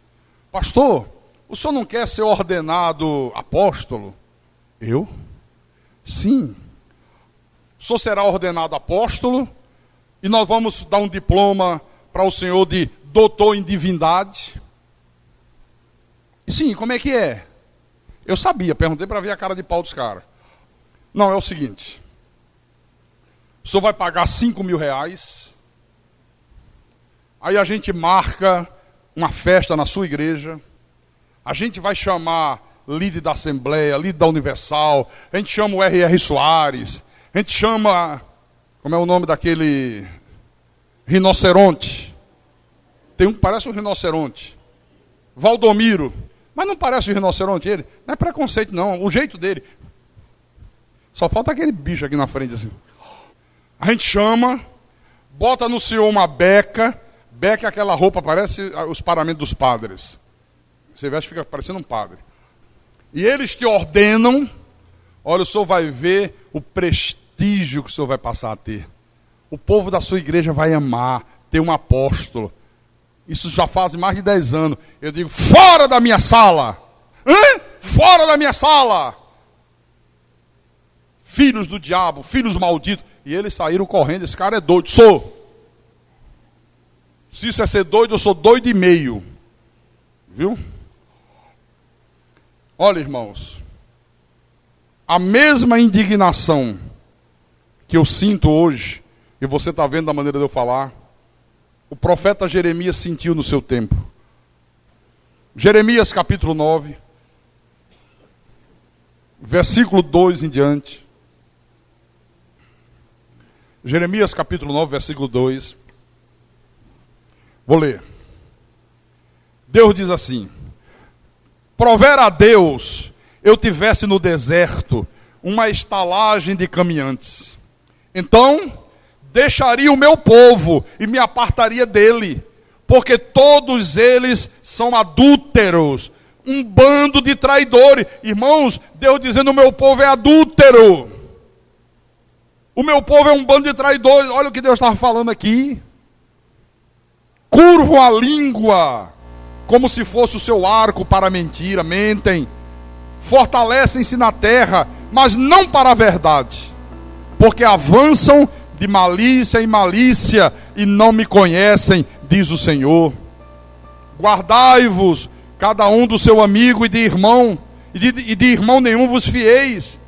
Pastor, o senhor não quer ser ordenado apóstolo? Eu? Sim. O senhor será ordenado apóstolo e nós vamos dar um diploma para o senhor de doutor em divindade. E sim, como é que é? Eu sabia, perguntei para ver a cara de pau dos caras. Não, é o seguinte. O senhor vai pagar R$5.000. Aí a gente marca uma festa na sua igreja. A gente vai chamar líder da Assembleia, líder da Universal. A gente chama o R.R. Soares. A gente chama... Como é o nome daquele... rinoceronte. Tem um que parece um rinoceronte. Valdomiro. Mas não parece um rinoceronte ele? Não é preconceito não, o jeito dele. Só falta aquele bicho aqui na frente assim. A gente chama, bota no senhor uma beca. Beca é aquela roupa, parece os paramentos dos padres. Você veste, fica parecendo um padre. E eles te ordenam. Olha, o senhor vai ver o prestígio que o senhor vai passar a ter. O povo da sua igreja vai amar ter um apóstolo. Isso já faz mais de 10 anos. Eu digo, fora da minha sala! Fora da minha sala! Filhos do diabo, filhos malditos. E eles saíram correndo, esse cara é doido. Sou! Se isso é ser doido, eu sou doido e meio. Viu? Olha, irmãos. A mesma indignação que eu sinto hoje, e você está vendo da maneira de eu falar, o profeta Jeremias sentiu no seu tempo. Jeremias capítulo 9, versículo 2 em diante. Jeremias capítulo 9, versículo 2. Vou ler. Deus diz assim: prover a Deus, eu tivesse no deserto uma estalagem de caminhantes. Então, deixaria o meu povo e me apartaria dele, porque todos eles são adúlteros, um bando de traidores. Irmãos, Deus dizendo: o meu povo é adúltero, o meu povo é um bando de traidores. Olha o que Deus estava falando aqui. Curvam a língua como se fosse o seu arco para a mentira, mentem, fortalecem-se na terra, mas não para a verdade, porque avançam de malícia em malícia e não me conhecem, diz o Senhor. Guardai-vos cada um do seu amigo e de irmão, e de irmão nenhum vos fieis,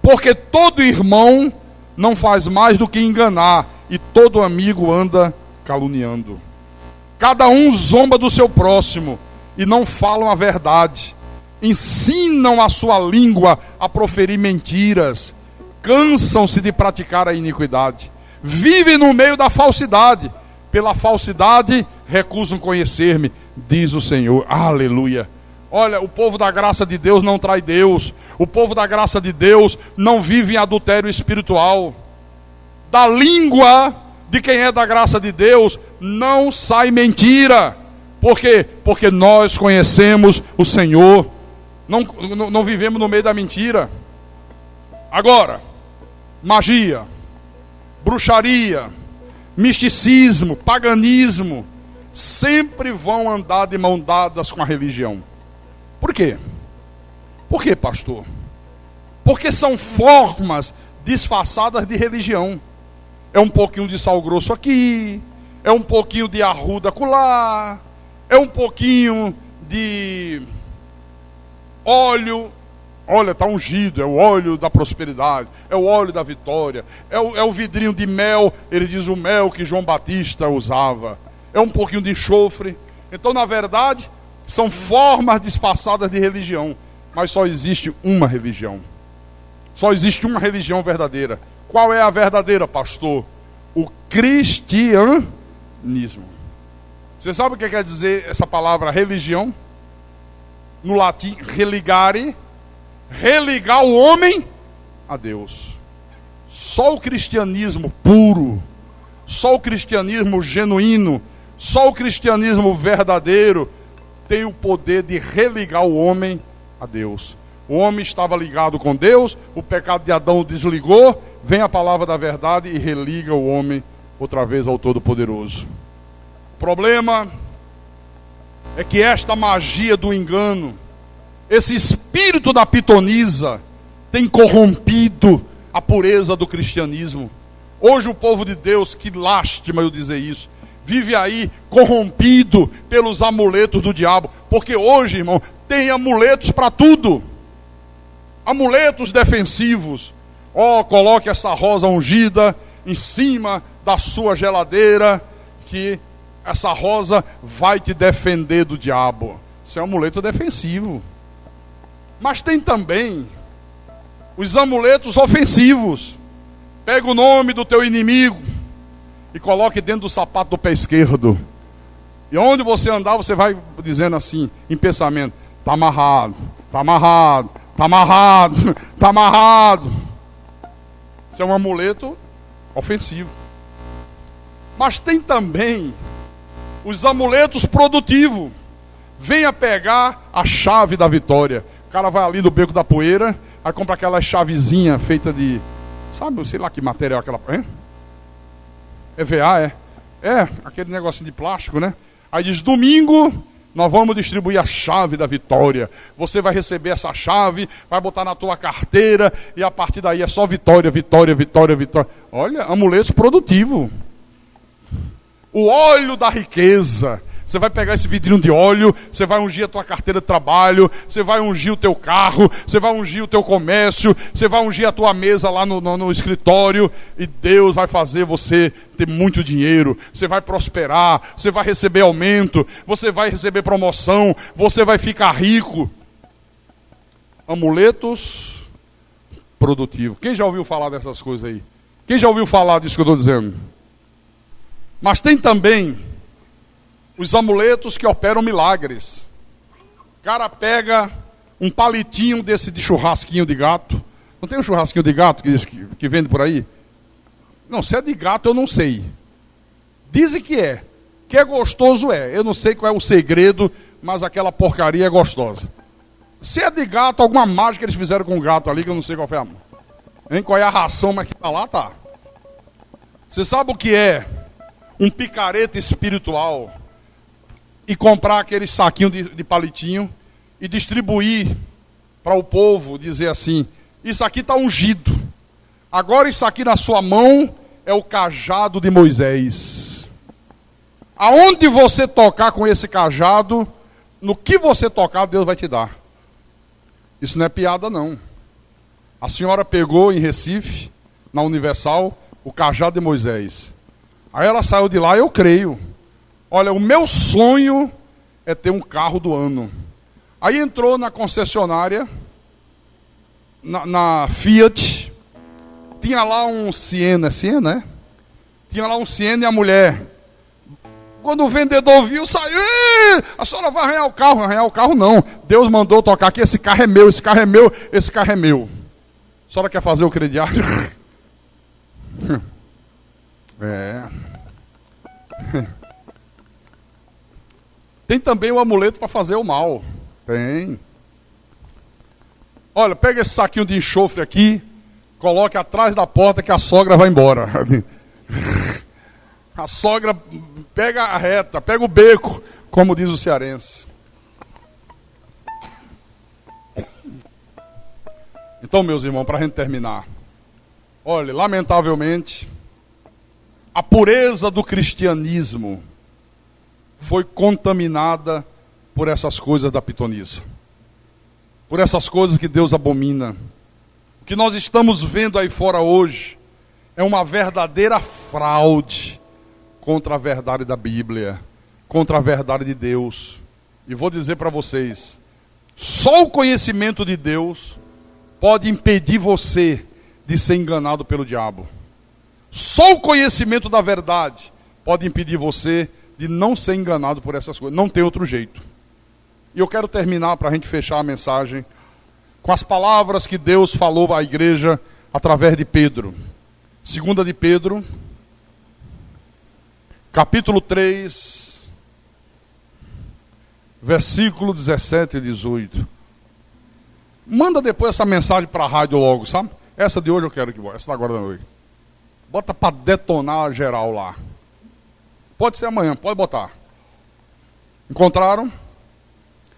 porque todo irmão não faz mais do que enganar, e todo amigo anda caluniando. Cada um zomba do seu próximo e não falam a verdade. Ensinam a sua língua a proferir mentiras. Cansam-se de praticar a iniquidade. Vivem no meio da falsidade. Pela falsidade recusam conhecer-me, diz o Senhor. Aleluia. Olha, o povo da graça de Deus não trai Deus. O povo da graça de Deus não vive em adultério espiritual. Da língua de quem é da graça de Deus não sai mentira. Por quê? Porque nós conhecemos o Senhor. Não vivemos no meio da mentira. Agora, magia, bruxaria, misticismo, paganismo, sempre vão andar de mão dadas com a religião. Por quê? Por quê, pastor? Porque são formas disfarçadas de religião. É um pouquinho de sal grosso aqui, é um pouquinho de arruda acolá, é um pouquinho de óleo. Olha, está ungido, é o óleo da prosperidade, é o óleo da vitória, é o vidrinho de mel, ele diz o mel que João Batista usava, é um pouquinho de enxofre. Então, na verdade, são formas disfarçadas de religião, mas só existe uma religião. Só existe uma religião verdadeira. Qual é a verdadeira, pastor? O cristianismo. Você sabe o que quer dizer essa palavra religião? No latim, religare. Religar o homem a Deus. Só o cristianismo puro, só o cristianismo genuíno, só o cristianismo verdadeiro tem o poder de religar o homem a Deus. O homem estava ligado com Deus, o pecado de Adão o desligou, vem a palavra da verdade e religa o homem outra vez ao Todo-Poderoso. O problema é que esta magia do engano, esse espírito da pitonisa, tem corrompido a pureza do cristianismo. Hoje o povo de Deus, que lástima eu dizer isso, vive aí corrompido pelos amuletos do diabo. Porque hoje, irmão, tem amuletos para tudo. Amuletos defensivos. Coloque essa rosa ungida em cima da sua geladeira, que essa rosa vai te defender do diabo. Isso é um amuleto defensivo. Mas tem também os amuletos ofensivos. Pega o nome do teu inimigo e coloque dentro do sapato do pé esquerdo. E onde você andar, você vai dizendo assim, em pensamento: está amarrado, está amarrado, está amarrado, está amarrado. Isso é um amuleto ofensivo. Mas tem também os amuletos produtivos. Venha pegar a chave da vitória. O cara vai ali no Beco da Poeira, aí compra aquela chavezinha feita de, sabe, sei lá que material aquela, EVA, aquele negocinho de plástico, né? Aí diz: domingo nós vamos distribuir a chave da vitória. Você vai receber essa chave, vai botar na tua carteira, e a partir daí é só vitória, vitória, vitória, vitória. Olha, amuleto produtivo. O óleo da riqueza. Você vai pegar esse vidrinho de óleo, você vai ungir a tua carteira de trabalho, você vai ungir o teu carro, você vai ungir o teu comércio, você vai ungir a tua mesa lá no escritório, e Deus vai fazer você ter muito dinheiro, você vai prosperar, você vai receber aumento, você vai receber promoção, você vai ficar rico. Amuletos produtivos. Quem já ouviu falar dessas coisas aí? Quem já ouviu falar disso que eu estou dizendo? Mas tem também os amuletos que operam milagres. O cara pega um palitinho desse de churrasquinho de gato. Não tem um churrasquinho de gato que vende por aí? Não, se é de gato eu não sei. Dizem que é gostoso é. Eu não sei qual é o segredo, mas aquela porcaria é gostosa. Se é de gato, alguma mágica eles fizeram com o gato ali, que eu não sei qual foi a... Hein? Qual é a ração, mas que tá lá, tá. Você sabe o que é um picareta espiritual? E comprar aquele saquinho de palitinho e distribuir para o povo, dizer assim, isso aqui está ungido. Agora isso aqui na sua mão é o cajado de Moisés. Aonde você tocar com esse cajado, no que você tocar, Deus vai te dar. Isso não é piada, não. A senhora pegou em Recife, na Universal, o cajado de Moisés. Aí ela saiu de lá, eu creio. Olha, o meu sonho é ter um carro do ano. Aí entrou na concessionária, na Fiat, tinha lá um Siena, né? Tinha lá um Siena e a mulher. Quando o vendedor viu, saiu, a senhora vai arranhar o carro não. Deus mandou tocar aqui, esse carro é meu, esse carro é meu, esse carro é meu. A senhora quer fazer o crediário? Tem também o amuleto para fazer o mal. Tem. Olha, pega esse saquinho de enxofre aqui, coloque atrás da porta que a sogra vai embora. A sogra pega a reta, pega o beco, como diz o cearense. Então, meus irmãos, para a gente terminar. Olha, lamentavelmente, a pureza do cristianismo foi contaminada por essas coisas da pitonisa. Por essas coisas que Deus abomina. O que nós estamos vendo aí fora hoje é uma verdadeira fraude contra a verdade da Bíblia, contra a verdade de Deus. E vou dizer para vocês, só o conhecimento de Deus pode impedir você de ser enganado pelo diabo. Só o conhecimento da verdade pode impedir você de não ser enganado por essas coisas. Não tem outro jeito. E eu quero terminar, para a gente fechar a mensagem, com as palavras que Deus falou à igreja através de Pedro. 2 de Pedro, capítulo 3, versículo 17 e 18. Manda depois essa mensagem para a rádio logo, sabe? Essa de hoje eu quero que bota, essa da agora da noite. Bota para detonar geral lá. Pode ser amanhã, pode botar. Encontraram?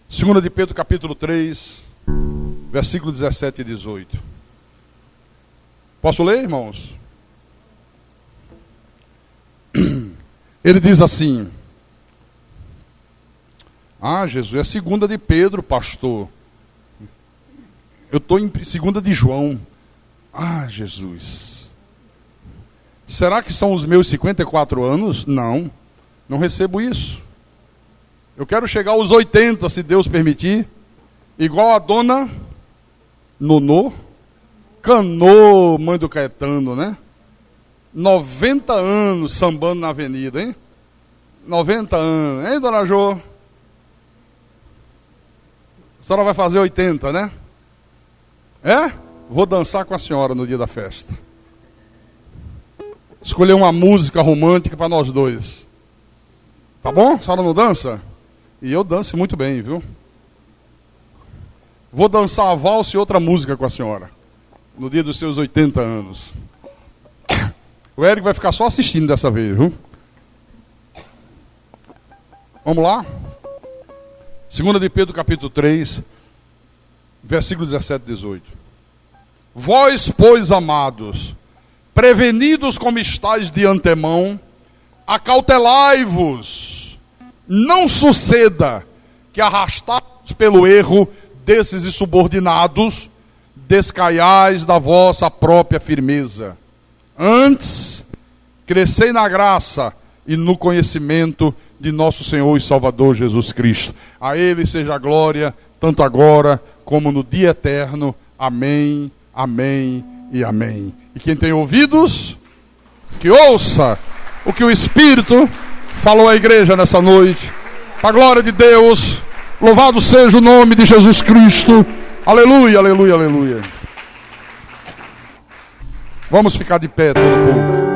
2 de Pedro, capítulo 3, versículo 17 e 18. Posso ler, irmãos? Ele diz assim: Jesus, é 2 de Pedro, pastor. Eu estou em 2 de João. Jesus. Será que são os meus 54 anos? Não, não recebo isso. Eu quero chegar aos 80, se Deus permitir. Igual a dona Nonô, Canô, mãe do Caetano, né? 90 anos sambando na avenida, hein? 90 anos, hein, dona Jô? A senhora vai fazer 80, né? Vou dançar com a senhora no dia da festa. Escolher uma música romântica para nós dois. Tá bom? A senhora não dança? E eu danço muito bem, viu? Vou dançar a valsa e outra música com a senhora no dia dos seus 80 anos. O Érico vai ficar só assistindo dessa vez, viu? Vamos lá? 2 de Pedro, capítulo 3, versículo 17 e 18. Vós, pois, amados, prevenidos como estáis de antemão, acautelai-vos, não suceda que, arrastados pelo erro desses insubordinados, descaiais da vossa própria firmeza. Antes, crescei na graça e no conhecimento de nosso Senhor e Salvador Jesus Cristo. A Ele seja a glória, tanto agora como no dia eterno. Amém, amém e amém. E quem tem ouvidos, que ouça o que o Espírito falou à igreja nessa noite. Para a glória de Deus, Louvado seja o nome de Jesus Cristo. Aleluia, aleluia, aleluia. Vamos ficar de pé, todo o povo.